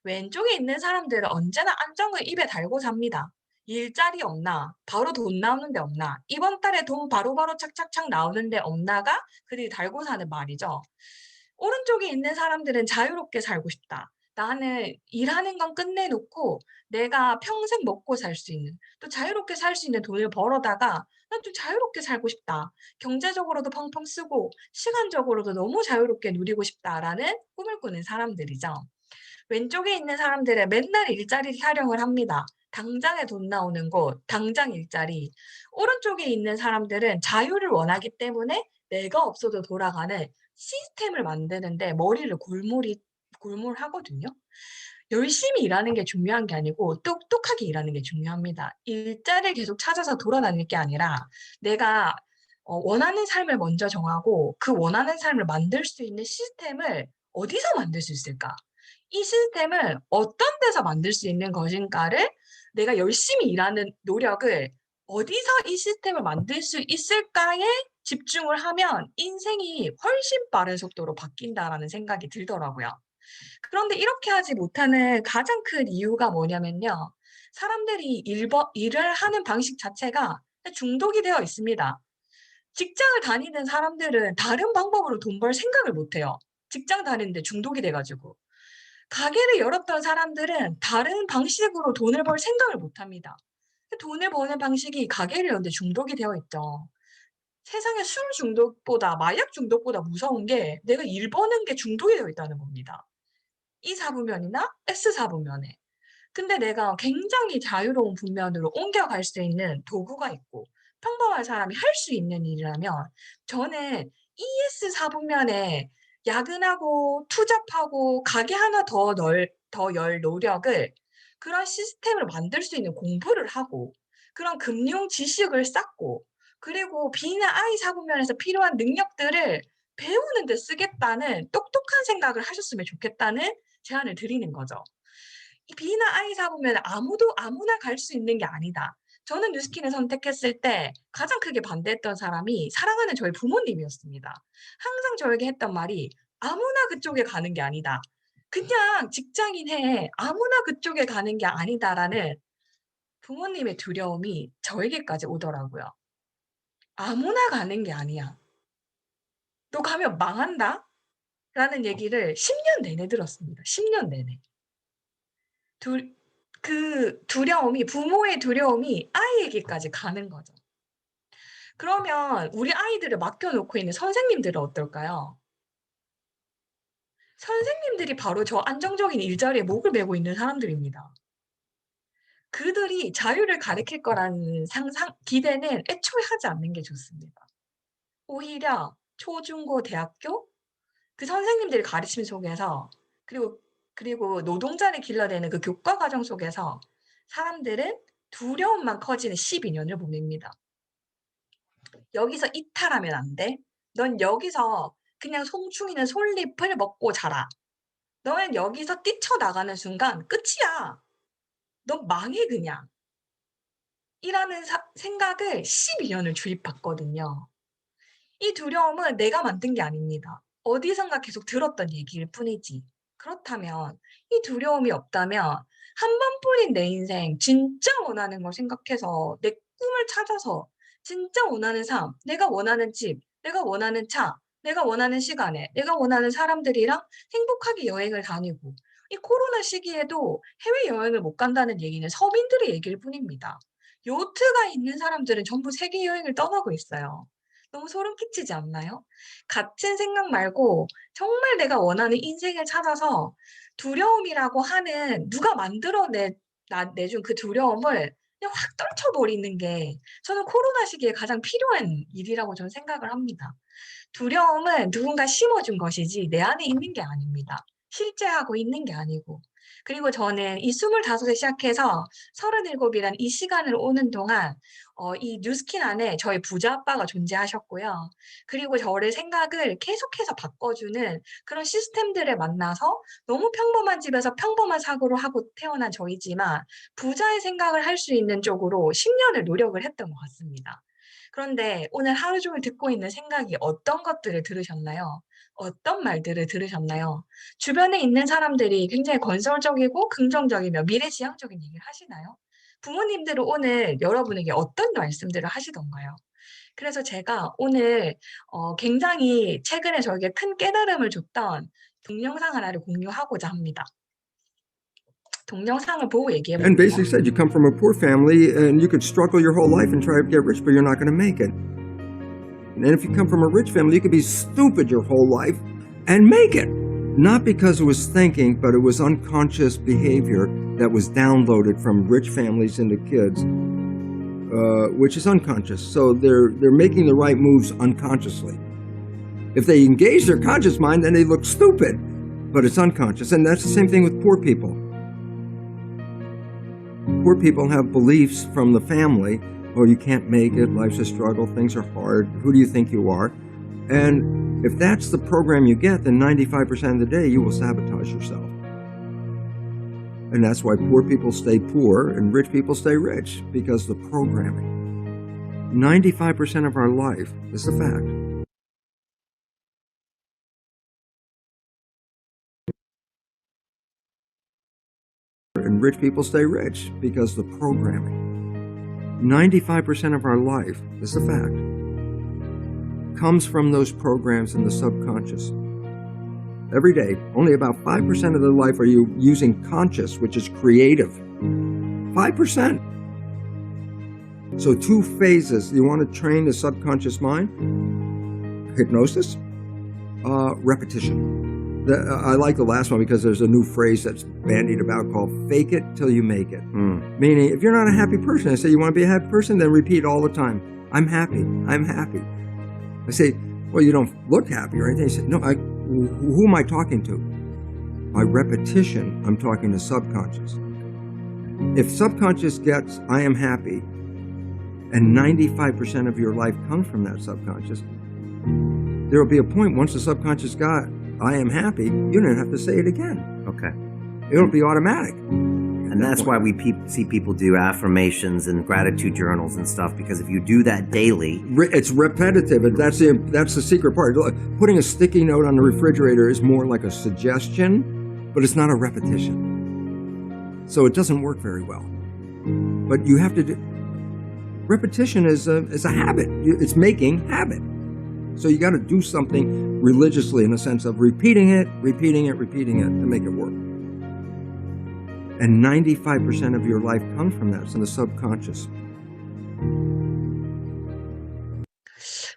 왼쪽에 있는 사람들은 언제나 안정을 입에 달고 삽니다. 일자리 없나? 바로 돈 나오는 데 없나? 이번 달에 돈 바로바로 착착착 나오는 데 없나가 그들이 달고 사는 말이죠. 오른쪽에 있는 사람들은 자유롭게 살고 싶다. 나는 일하는 건 끝내놓고 내가 평생 먹고 살 수 있는 또 자유롭게 살 수 있는 돈을 벌어다가 '난 좀 자유롭게 살고 싶다. 경제적으로도 펑펑 쓰고 시간적으로도 너무 자유롭게 누리고 싶다.'라는 꿈을 꾸는 사람들이죠. 왼쪽에 있는 사람들은 맨날 일자리 타령을 합니다. 당장에 돈 나오는 곳, 당장 일자리. 오른쪽에 있는 사람들은 자유를 원하기 때문에 내가 없어도 돌아가는 시스템을 만드는데 머리를 골몰하거든요. 열심히 일하는 게 중요한 게 아니고 똑똑하게 일하는 게 중요합니다. 일자리를 계속 찾아서 돌아다닐 게 아니라 내가 원하는 삶을 먼저 정하고 그 원하는 삶을 만들 수 있는 시스템을 어디서 만들 수 있을까? 이 시스템을 어떤 데서 만들 수 있는 것인가를 내가 열심히 일하는 노력을 어디서 이 시스템을 만들 수 있을까에 집중을 하면 인생이 훨씬 빠른 속도로 바뀐다라는 생각이 들더라고요. 그런데 이렇게 하지 못하는 가장 큰 이유가 뭐냐면요. 사람들이 일을 하는 방식 자체가 중독이 되어 있습니다. 직장을 다니는 사람들은 다른 방법으로 돈 벌 생각을 못 해요. 직장 다니는데 중독이 돼 가지고. 가게를 열었던 사람들은 다른 방식으로 돈을 벌 생각을 못 합니다. 돈을 버는 방식이 가게를 여는데 중독이 되어 있죠. 세상에 술 중독보다 마약 중독보다 무서운 게 내가 일 버는 게 중독이 되어 있다는 겁니다. 이 사부면이나 S 사부면에. 근데 내가 굉장히 자유로운 분면으로 옮겨갈 수 있는 도구가 있고 평범한 사람이 할 수 있는 일이라면 저는 ES 사분면에 야근하고 투잡하고 가게 하나 더 열 노력을 그런 시스템을 만들 수 있는 공부를 하고 그런 금융 지식을 쌓고 그리고 B나 I 사분면에서 필요한 능력들을 배우는 데 쓰겠다는 똑똑한 생각을 하셨으면 좋겠다는 제안을 드리는 거죠. 이 B나 I 사보면 아무나 갈 수 있는 게 아니다. 저는 뉴스킨을 선택했을 때 가장 크게 반대했던 사람이 사랑하는 저희 부모님이었습니다. 항상 저에게 했던 말이 "아무나 그쪽에 가는 게 아니다. 그냥 직장인 해. 아무나 그쪽에 가는 게 아니다."라는 부모님의 두려움이 저에게까지 오더라고요. "아무나 가는 게 아니야. 너 가면 망한다."라는 얘기를 10년 내내 들었습니다. 10년 내내. 둘 그 두려움이 부모의 두려움이 아이에게까지 가는 거죠. 그러면 우리 아이들을 맡겨 놓고 있는 선생님들은 어떨까요? 선생님들이 바로 저 안정적인 일자리에 목을 메고 있는 사람들입니다. 그들이 자유를 가르칠 거라는 기대는 애초에 하지 않는 게 좋습니다. 오히려 초, 중, 고, 대학교 그 선생님들이 가르침 속에서 그리고 노동자를 길러내는 그 교과 과정 속에서 사람들은 두려움만 커지는 12년을 보냅니다. "여기서 이탈하면 안 돼. 넌 여기서 그냥 송충이는 솔잎을 먹고 자라. 너는 여기서 뛰쳐나가는 순간 끝이야. 넌 망해 그냥." 이라는 생각을 12년을 주입받거든요. 이 두려움은 내가 만든 게 아닙니다. 어디선가 계속 들었던 얘기일 뿐이지. 그렇다면 이 두려움이 없다면 한 번뿐인 내 인생 진짜 원하는 걸 생각해서 내 꿈을 찾아서 진짜 원하는 삶, 내가 원하는 집, 내가 원하는 차, 내가 원하는 시간에 내가 원하는 사람들이랑 행복하게 여행을 다니고 이 코로나 시기에도 해외여행을 못 간다는 얘기는 서민들의 얘기일 뿐입니다. 요트가 있는 사람들은 전부 세계 여행을 떠나고 있어요. 너무 소름 끼치지 않나요? 같은 생각 말고 정말 내가 원하는 인생을 찾아서 두려움이라고 하는 누가 만들어 내준 그 두려움을 그냥 확 떨쳐버리는 게 저는 코로나 시기에 가장 필요한 일이라고 저는 생각을 합니다. 두려움은 누군가 심어준 것이지 내 안에 있는 게 아닙니다. 실제하고 있는 게 아니고. 그리고 저는 이 25에 시작해서 37 이란 이 시간을 오는 동안 이 뉴스킨 안에 저희 부자 아빠가 존재하셨고요. 그리고 저를 생각을 계속해서 바꿔주는 그런 시스템들을 만나서 너무 평범한 집에서 평범한 사고를 하고 태어난 저이지만 부자의 생각을 할 수 있는 쪽으로 10 년을 노력을 했던 것 같습니다. 그런데 오늘 하루 종일 듣고 있는 생각이 어떤 것들을 들으셨나요? 어떤 말들을 들으셨나요? 주변에 있는 사람들이 굉장히 건설적이고 긍정적이며 미래지향적인 얘기를 하시나요? 부모님들은 오늘 여러분에게 어떤 말씀들을 하시던가요? 그래서 제가 오늘 굉장히 최근에 저에게 큰 깨달음을 줬던 동영상 하나를 공유하고자 합니다. 동영상을 보고 얘기해 And 볼게요. basically said you come from a poor family and you could struggle your whole life and try to get rich, but you're not going to make it. And if you come from a rich family, you could be stupid your whole life and make it. Not because it was thinking, but it was unconscious behavior that was downloaded from rich families into kids, which is unconscious. So they're making the right moves unconsciously. If they engage their conscious mind, then they look stupid, but it's unconscious. And that's the same thing with poor people. Poor people have beliefs from the family. Oh, you can't make it. Life's a struggle. Things are hard. Who do you think you are? And if that's the program you get, then 95% of the day you will sabotage yourself. And that's why poor people stay poor and rich people stay rich, because the programming. 95% of our life is a fact. And rich people stay rich because the programming. 95% of our life is a fact. Comes from those programs in the subconscious. Every day, only about 5% of their life are you using conscious, which is creative. 5%. So 2 phases. You want to train the subconscious mind? Hypnosis, repetition. I like the last one because there's a new phrase that's bandied about called fake it till you make it. Meaning, if you're not a happy person, I say, you want to be a happy person? Then repeat all the time, I'm happy, I'm happy. I say, well, you don't look happy or anything. He said, no, who am I talking to? By repetition, I'm talking to subconscious. If subconscious gets, I am happy, and 95% of your life comes from that subconscious, there will be a point once the subconscious got, I am happy, you don't have to say it again. Okay. It'll be automatic. And that's why we see people do affirmations and gratitude journals and stuff, because if you do that daily, It's repetitive, and that's the secret part. Putting a sticky note on the refrigerator is more like a suggestion, but it's not a repetition. So it doesn't work very well. But you have to do, repetition is a habit. It's making habit. So you got to do something religiously in the sense of repeating it to make it work. And 95% of your life comes from that, it's in the subconscious.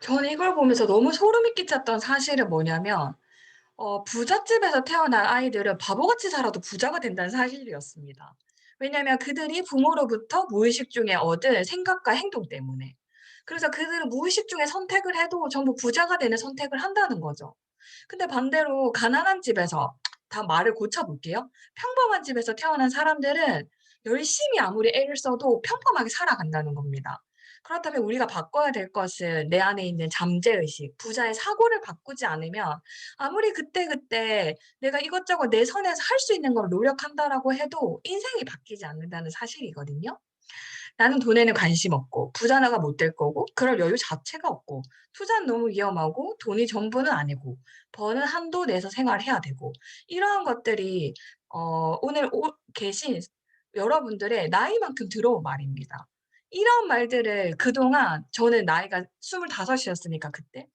저는 이걸 보면서 너무 소름이 끼쳤던 사실은 뭐냐면 부잣집에서 태어난 아이들은 바보같이 살아도 부자가 된다는 사실이었습니다. 왜냐하면 그들이 부모로부터 무의식 중에 얻은 생각과 행동 때문에. 그래서 그들은 무의식 중에 선택을 해도 전부 부자가 되는 선택을 한다는 거죠. 근데 반대로 가난한 집에서 다 말을 고쳐 볼게요. 평범한 집에서 태어난 사람들은 열심히 아무리 애를 써도 평범하게 살아간다는 겁니다. 그렇다면 우리가 바꿔야 될 것은 내 안에 있는 잠재의식, 부자의 사고를 바꾸지 않으면 아무리 그때그때 내가 이것저것 내 선에서 할 수 있는 걸 노력한다라고 해도 인생이 바뀌지 않는다는 사실이거든요. 나는 돈에는 관심 없고 부자가 못 될 거고 그럴 여유 자체가 없고 투자는 너무 위험하고 돈이 전부는 아니고 버는 한도 내에서 생활해야 되고 이러한 것들이 오늘 계신 여러분들의 나이만큼 들어온 말입니다. 이런 말들을 그동안 저는 나이가 25 이었으니까 그때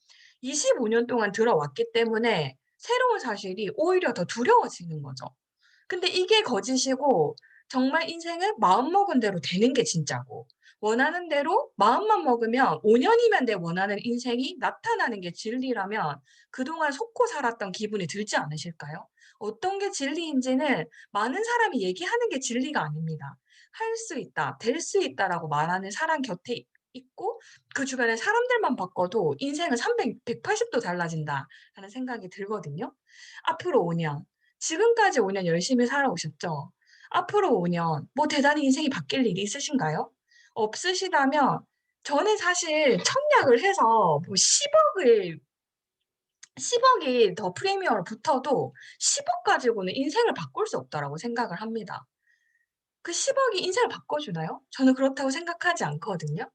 25년 동안 들어왔기 때문에 새로운 사실이 오히려 더 두려워지는 거죠. 근데 이게 거짓이고 정말 인생은 마음먹은 대로 되는 게 진짜고 원하는 대로 마음만 먹으면 5 년이면 내 원하는 인생이 나타나는 게 진리라면 그동안 속고 살았던 기분이 들지 않으실까요? 어떤 게 진리인지는 많은 사람이 얘기하는 게 진리가 아닙니다. '할 수 있다. 될 수 있다.'라고 말하는 사람 곁에 있고 그 주변의 사람들만 바꿔도 인생은 180도 달라진다라는 생각이 들거든요. 앞으로 5 년, 지금까지 5년 열심히 살아오셨죠? 앞으로 5년 뭐 대단히 인생이 바뀔 일이 있으신가요? 없으시다면 저는 사실 청약을 해서 뭐 10억이 더 프리미엄을 붙어도 10억 가지고는 인생을 바꿀 수 없다라고 생각을 합니다. 그 10억이 인생을 바꿔주나요? 저는 그렇다고 생각하지 않거든요.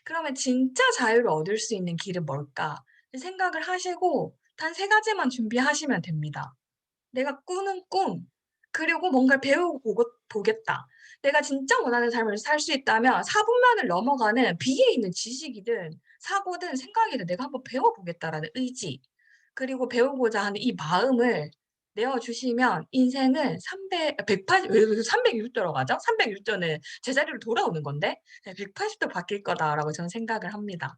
그러면 '진짜 자유를 얻을 수 있는 길은 뭘까?' 생각을 하시고 단 3 가지만 준비하시면 됩니다. 내가 꾸는 꿈, 그리고 뭔가를 배우고 보겠다. 내가 진짜 원하는 삶을 살 수 있다면 4 분면을 넘어가는 비에 있는 지식이든 사고든 생각이든 '내가 한번 배워 보겠다.'라는 의지, 그리고 배우고자 하는 이 마음을 내어 주시면 인생은 180 왜 360 도로 가죠? 360 도는 제자리로 돌아오는 건데 네 180도 바뀔 거다라고 저는 생각을 합니다.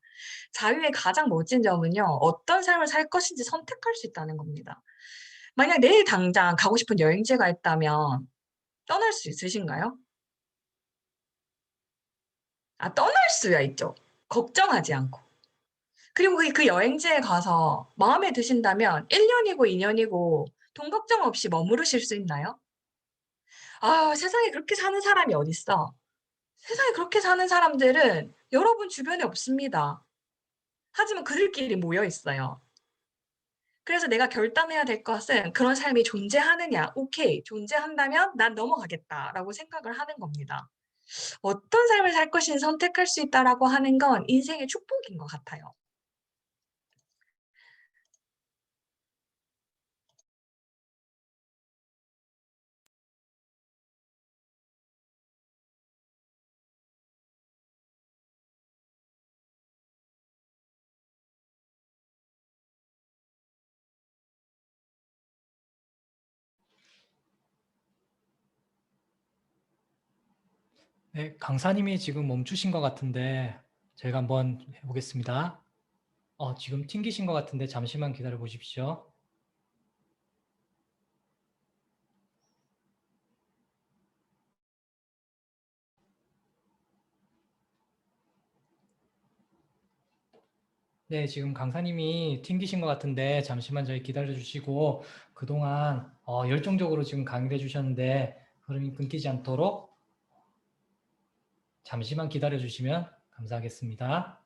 자유의 가장 멋진 점은요. 어떤 삶을 살 것인지 선택할 수 있다는 겁니다. 만약 내일 당장 가고 싶은 여행지가 있다면 떠날 수 있으신가요? 떠날 수야 있죠. 걱정하지 않고. 그리고 그 여행지에 가서 마음에 드신다면 1 년이고 2 년이고 돈 걱정 없이 머무르실 수 있나요? 세상에 그렇게 사는 사람이 어딨어. 세상에 그렇게 사는 사람들은 여러분 주변에 없습니다. 하지만 그들끼리 모여 있어요. 그래서 내가 결단해야 될 것은 그런 삶이 존재하느냐. '오케이. 존재한다면 난 넘어가겠다.'라고 생각을 하는 겁니다. 어떤 삶을 살 것인지 선택할 수 있다라고 하는 건 인생의 축복인 것 같아요. 네, 강사님이 지금 멈추신 것 같은데 제가 한번 해보겠습니다. 지금 튕기신 것 같은데 잠시만 기다려 보십시오. 네, 지금 강사님이 튕기신 것 같은데 잠시만 저희 기다려 주시고 그동안 열정적으로 지금 강의를 해주셨는데 흐름이 끊기지 않도록 잠시만 기다려 주시면 감사하겠습니다.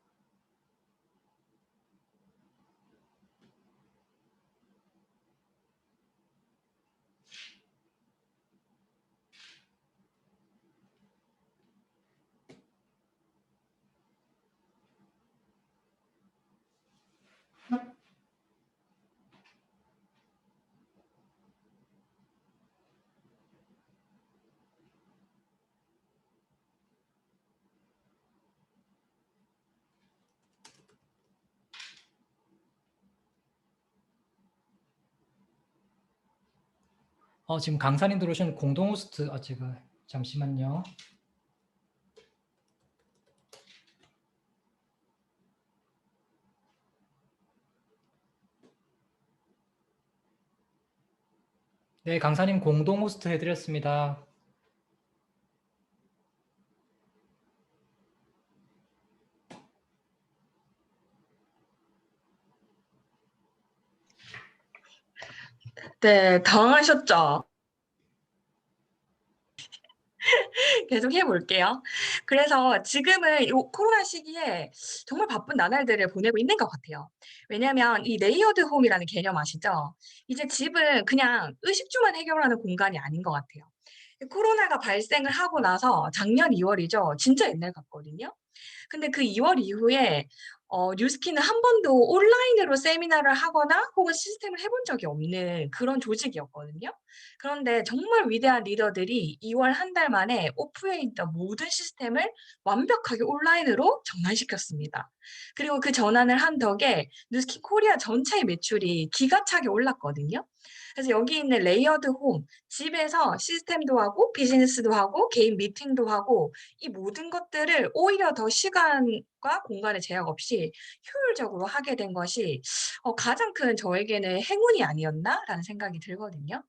지금 강사님 들어오신 공동 호스트, 제가 잠시만요. 네, 강사님 공동 호스트 해드렸습니다. 네, 당황하셨죠? 계속 해볼게요. 그래서 지금은 이 코로나 시기에 정말 바쁜 나날들을 보내고 있는 것 같아요. 왜냐하면 이 레이어드 홈이라는 개념 아시죠? 이제 집은 그냥 의식주만 해결하는 공간이 아닌 것 같아요. 코로나가 발생을 하고 나서 작년 2월이죠. 진짜 옛날 같거든요. 근데 그 2월 이후에 뉴스키는 한 번도 온라인으로 세미나를 하거나 혹은 시스템을 해본 적이 없는 그런 조직이었거든요. 그런데 정말 위대한 리더들이 2월 한 달 만에 오프에 있던 모든 시스템을 완벽하게 온라인으로 전환시켰습니다. 그리고 그 전환을 한 덕에 뉴스키 코리아 전체의 매출이 기가차게 올랐거든요. 그래서 여기 있는 레이어드 홈, 집에서 시스템도 하고 비즈니스도 하고 개인 미팅도 하고 이 모든 것들을 오히려 더 시간과 공간의 제약 없이 효율적으로 하게 된 것이 가장 큰 저에게는 행운이 아니었나라는 생각이 들거든요.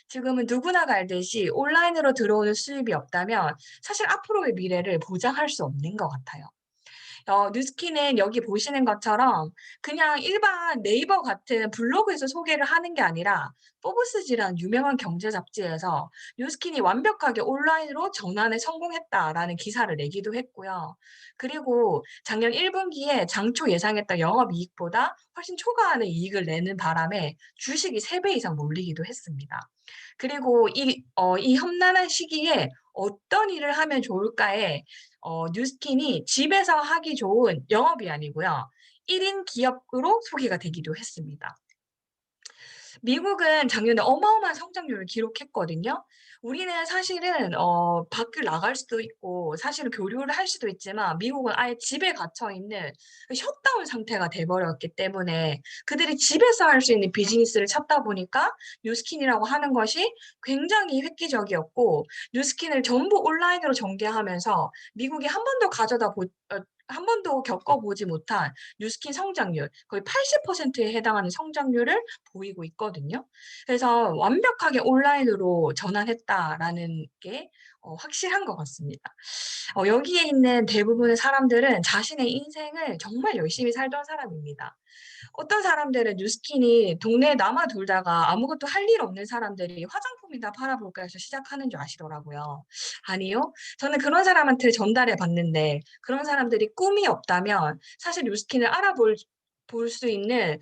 지금은 누구나가 알듯이 온라인으로 들어오는 수입이 없다면 사실 앞으로의 미래를 보장할 수 없는 것 같아요. 뉴스키는 여기 보시는 것처럼 그냥 일반 네이버 같은 블로그에서 소개를 하는 게 아니라 포브스지라는 유명한 경제 잡지에서 뉴스킨이 완벽하게 온라인으로 전환에 성공했다라는 기사를 내기도 했고요. 그리고 작년 1분기에 장초 예상했던 영업이익보다 훨씬 초과하는 이익을 내는 바람에 주식이 3배 이상 몰리기도 했습니다. 그리고 이 험난한 시기에 어떤 일을 하면 좋을까에 뉴스킨이 집에서 하기 좋은 영업이 아니고요. 1인 기업으로 소개가 되기도 했습니다. 미국은 작년에 어마어마한 성장률을 기록했거든요. 우리는 사실은 밖을 나갈 수도 있고 사실은 교류를 할 수도 있지만 미국은 아예 집에 갇혀 있는 그 셧다운 상태가 돼 버렸기 때문에 그들이 집에서 할 수 있는 비즈니스를 찾다 보니까 뉴스킨이라고 하는 것이 굉장히 획기적이었고 뉴스킨을 전부 온라인으로 전개하면서 미국이 한 번도 겪어보지 못한 뉴스킨 성장률, 거의 80%에 해당하는 성장률을 보이고 있거든요. 그래서 완벽하게 온라인으로 전환했다라는 게 확실한 것 같습니다. 여기에 있는 대부분의 사람들은 자신의 인생을 정말 열심히 살던 사람입니다. 어떤 사람들은 뉴스킨이 동네에 남아 돌다가 아무것도 할 일 없는 사람들이 화장품이나 팔아볼까 해서 시작하는 줄 아시더라고요. 아니요. 저는 그런 사람한테 전달해 봤는데 그런 사람들이 꿈이 없다면 사실 뉴스킨을 볼 수 있는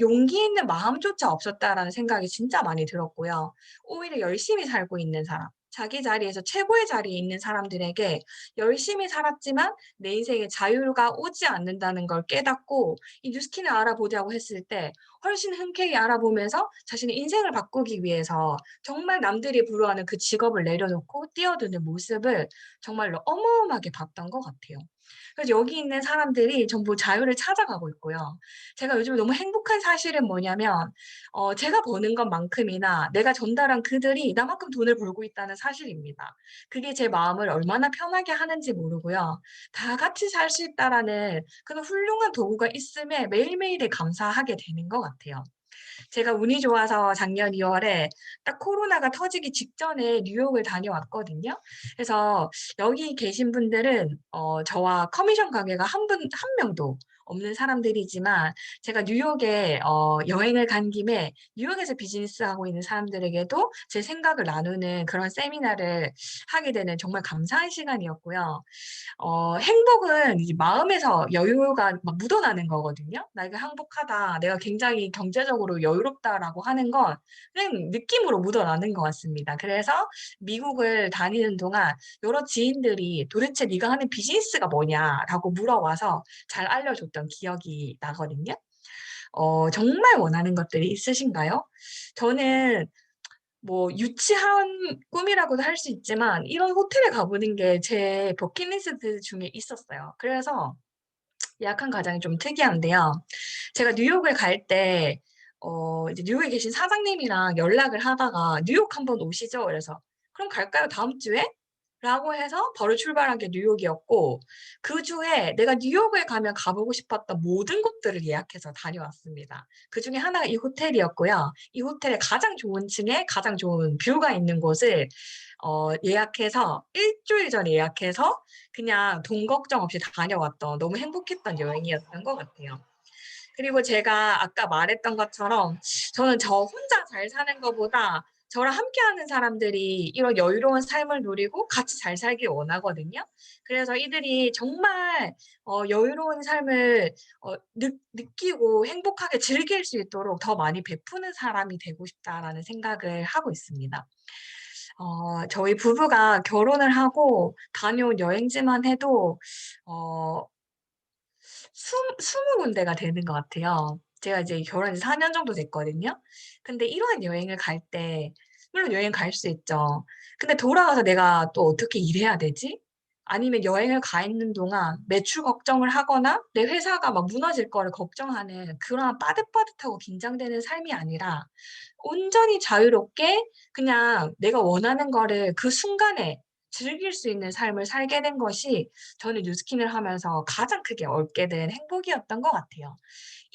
용기 있는 마음조차 없었다라는 생각이 진짜 많이 들었고요. 오히려 열심히 살고 있는 사람, 자기 자리에서 최고의 자리에 있는 사람들에게 열심히 살았지만 내 인생에 자유가 오지 않는다는 걸 깨닫고 이 뉴스킨을 알아보자고 했을 때 훨씬 흔쾌히 알아보면서 자신의 인생을 바꾸기 위해서 정말 남들이 부러워하는 그 직업을 내려놓고 뛰어드는 모습을 정말로 어마어마하게 봤던 것 같아요. 그래서 여기 있는 사람들이 전부 자유를 찾아가고 있고요. 제가 요즘 너무 행복한 사실은 뭐냐면 제가 버는 것만큼이나 내가 전달한 그들이 나만큼 돈을 벌고 있다는 사실입니다. 그게 제 마음을 얼마나 편하게 하는지 모르고요. 다 같이 살 수 있다라는 그런 훌륭한 도구가 있음에 매일매일에 감사하게 되는 것 같아요. 제가 운이 좋아서 작년 2 월에 딱 코로나가 터지기 직전에 뉴욕을 다녀왔거든요. 그래서 여기 계신 분들은 저와 커미션 가게가 한 명도 없는 사람들이지만 제가 뉴욕에 여행을 간 김에 뉴욕에서 비즈니스하고 있는 사람들에게도 제 생각을 나누는 그런 세미나를 하게 되는 정말 감사한 시간이었고요. 행복은 이제 마음에서 여유가 막 묻어나는 거거든요. '내가 행복하다. 내가 굉장히 경제적으로 여유롭다.'라고 하는 건 그냥 느낌으로 묻어나는 것 같습니다. 그래서 미국을 다니는 동안 여러 지인들이 "도대체 네가 하는 비즈니스가 뭐냐?"라고 물어와서 잘 알려줬던 기억이 나거든요. 정말 원하는 것들이 있으신가요? 저는 뭐 유치한 꿈이라고도 할 수 있지만 이런 호텔에 가 보는 게 제 버킷리스트 중에 있었어요. 그래서 예약한 과정이 좀 특이한데요. 제가 뉴욕을 갈 때 이제 뉴욕에 계신 사장님이랑 연락을 하다가 "뉴욕 한번 오시죠." 그래서 "그럼 갈까요? 다음 주에?" 라고 해서 바로 출발한 게 뉴욕이었고 그 주에 내가 뉴욕을 가면 가 보고 싶었던 모든 곳들을 예약해서 다녀왔습니다. 그중에 하나가 이 호텔이었고요. 이 호텔의 가장 좋은 층에 가장 좋은 뷰가 있는 곳을 예약해서 일 주일 전에 예약해서 그냥 돈 걱정 없이 다녀왔던 너무 행복했던 여행이었던 것 같아요. 그리고 제가 아까 말했던 것처럼 저는 저 혼자 잘 사는 것보다 저랑 함께하는 사람들이 이런 여유로운 삶을 누리고 같이 잘 살길 원하거든요. 그래서 이들이 정말 여유로운 삶을 느끼고 행복하게 즐길 수 있도록 더 많이 베푸는 사람이 되고 싶다라는 생각을 하고 있습니다. 저희 부부가 결혼을 하고 다녀온 여행지만 해도 어 20 군데가 되는 것 같아요. 제가 이제 결혼 지 4년 정도 됐거든요. 근데 이러한 여행을 갈 때 물론 여행 갈 수 있죠. 근데 돌아가서 내가 또 어떻게 일해야 되지? 아니면 여행을 가 있는 동안 매출 걱정을 하거나 내 회사가 막 무너질 거를 걱정하는 그러한 빠듯빠듯하고 긴장되는 삶이 아니라 온전히 자유롭게 그냥 내가 원하는 거를 그 순간에 즐길 수 있는 삶을 살게 된 것이 저는 뉴스킨을 하면서 가장 크게 얻게 된 행복이었던 것 같아요.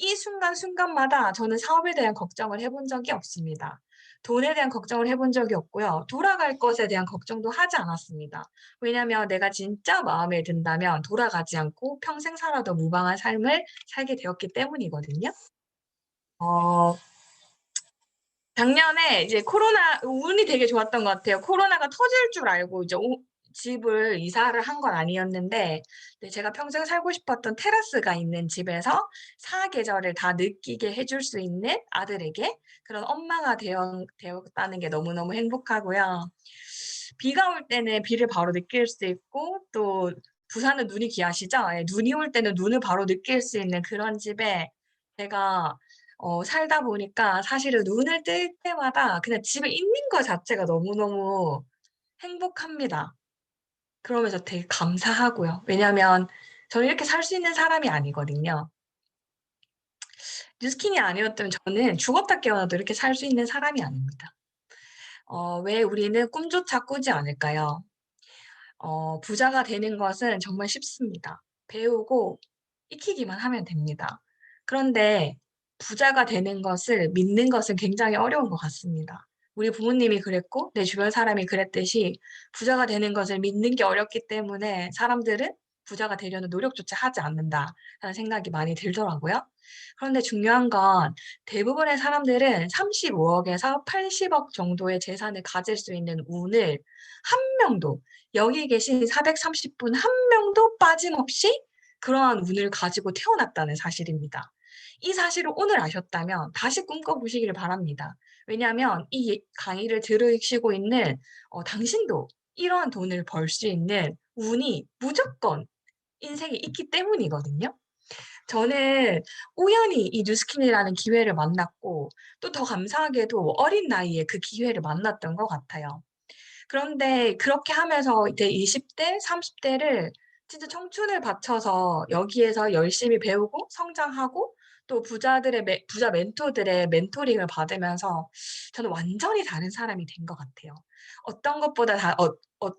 이 순간순간마다 저는 사업에 대한 걱정을 해본 적이 없습니다. 돈에 대한 걱정을 해본 적이 없고요. 돌아갈 것에 대한 걱정도 하지 않았습니다. 왜냐하면 내가 진짜 마음에 든다면 돌아가지 않고 평생 살아도 무방한 삶을 살게 되었기 때문이거든요. 어 작년에 이제 코로나 운이 되게 좋았던 것 같아요. 코로나가 터질 줄 알고 이제 집을 이사를 한 건 아니었는데 네 제가 평생 살고 싶었던 테라스가 있는 집에서 사계절을 다 느끼게 해줄 수 있는 아들에게 그런 엄마가 되었다는 게 너무너무 행복하고요. 비가 올 때는 비를 바로 느낄 수 있고 또 부산은 눈이 귀하시죠? 예 눈이 올 때는 눈을 바로 느낄 수 있는 그런 집에 제가 살다 보니까 사실은 눈을 뜰 때마다 그냥 집에 있는 거 자체가 너무너무 행복합니다. 그러면서 되게 감사하고요. 왜냐하면 저는 이렇게 살 수 있는 사람이 아니거든요. 뉴스킨이 아니었다면 저는 죽었다 깨어나도 이렇게 살 수 있는 사람이 아닙니다. 왜 우리는 꿈조차 꾸지 않을까요? 부자가 되는 것은 정말 쉽습니다. 배우고 익히기만 하면 됩니다. 그런데 부자가 되는 것을 믿는 것은 굉장히 어려운 것 같습니다. 우리 부모님이 그랬고 내 주변 사람이 그랬듯이 부자가 되는 것을 믿는 게 어렵기 때문에 사람들은 '부자가 되려는 노력조차 하지 않는다.'라는 생각이 많이 들더라고요. 그런데 중요한 건 대부분의 사람들은 35억 에서 80억 정도의 재산을 가질 수 있는 운을 한 명도 여기 계신 430분 한 명도 빠짐없이 그러한 운을 가지고 태어났다는 사실입니다. 이 사실을 오늘 아셨다면 다시 꿈꿔 보시기를 바랍니다. 왜냐하면 이 강의를 들으시고 있는 당신도 이러한 돈을 벌 수 있는 운이 무조건 인생에 있기 때문이거든요. 저는 우연히 이 뉴스킨이라는 기회를 만났고 또 더 감사하게도 어린 나이에 그 기회를 만났던 것 같아요. 그런데 그렇게 하면서 이제 20 대, 30 대를 진짜 청춘을 바쳐서 여기에서 열심히 배우고 성장하고 또 부자 멘토들의 멘토링을 받으면서 저는 완전히 다른 사람이 된 것 같아요. 어떤 것보다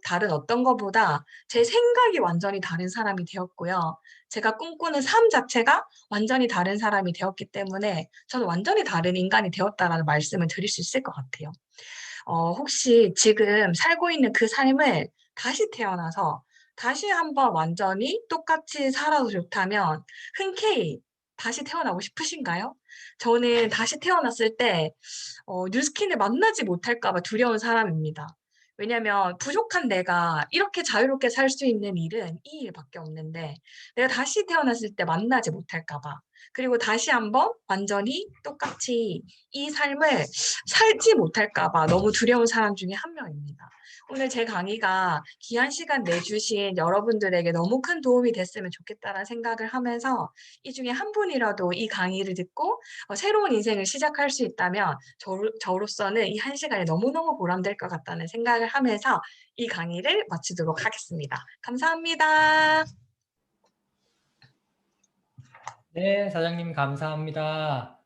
다른 어떤 것보다 제 생각이 완전히 다른 사람이 되었고요. 제가 꿈꾸는 삶 자체가 완전히 다른 사람이 되었기 때문에 저는 완전히 다른 인간이 되었다라는 말씀을 드릴 수 있을 것 같아요. 혹시 지금 살고 있는 그 삶을 다시 태어나서 다시 한번 완전히 똑같이 살아도 좋다면 흔쾌히 다시 태어나고 싶으신가요? 저는 다시 태어났을 때 뉴스킨을 만나지 못할까 봐 두려운 사람입니다. 왜냐면 부족한 내가 이렇게 자유롭게 살 수 있는 일은 이 일밖에 없는데 내가 다시 태어났을 때 만나지 못할까 봐. 그리고 다시 한번 완전히 똑같이 이 삶을 살지 못할까 봐 너무 두려운 사람 중에 한 명입니다. 오늘 제 강의가 귀한 시간 내주신 여러분들에게 너무 큰 도움이 됐으면 좋겠다는 생각을 하면서 이 중에 한 분이라도 이 강의를 듣고 새로운 인생을 시작할 수 있다면 저로서는 이 한 시간이 너무너무 보람될 것 같다는 생각을 하면서 이 강의를 마치도록 하겠습니다. 감사합니다. 네, 사장님 감사합니다.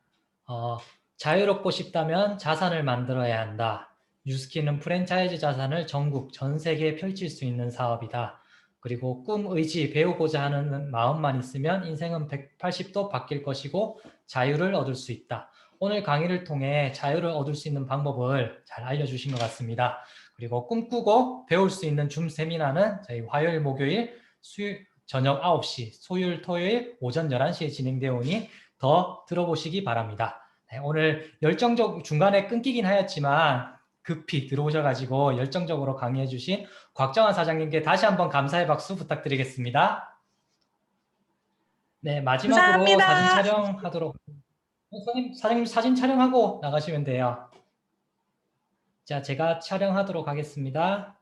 어, 자유롭고 싶다면 자산을 만들어야 한다. 뉴스킨은 프랜차이즈 자산을 전국, 전 세계에 펼칠 수 있는 사업이다. 그리고 꿈, 의지, 배우고자 하는 마음만 있으면 인생은 180도 바뀔 것이고 자유를 얻을 수 있다. 오늘 강의를 통해 자유를 얻을 수 있는 방법을 잘 알려주신 것 같습니다. 그리고 꿈꾸고 배울 수 있는 줌 세미나는 저희 화요일, 목요일, 저녁 9시, 수요일, 토요일 오전 11시에 진행되어 오니 더 들어보시기 바랍니다. 네, 오늘 중간에 끊기긴 하였지만 급히 들어오셔가지고 열정적으로 강의해주신 곽정환 사장님께 다시 한번 감사의 박수 부탁드리겠습니다. 네, 마지막으로 사진 감사합니다. 촬영하도록. 사장님 사진 촬영하고 나가시면 돼요. 자, 제가 촬영하도록 하겠습니다.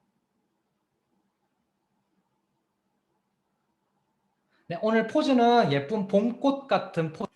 네, 오늘 포즈는 예쁜 봄꽃 같은 포즈.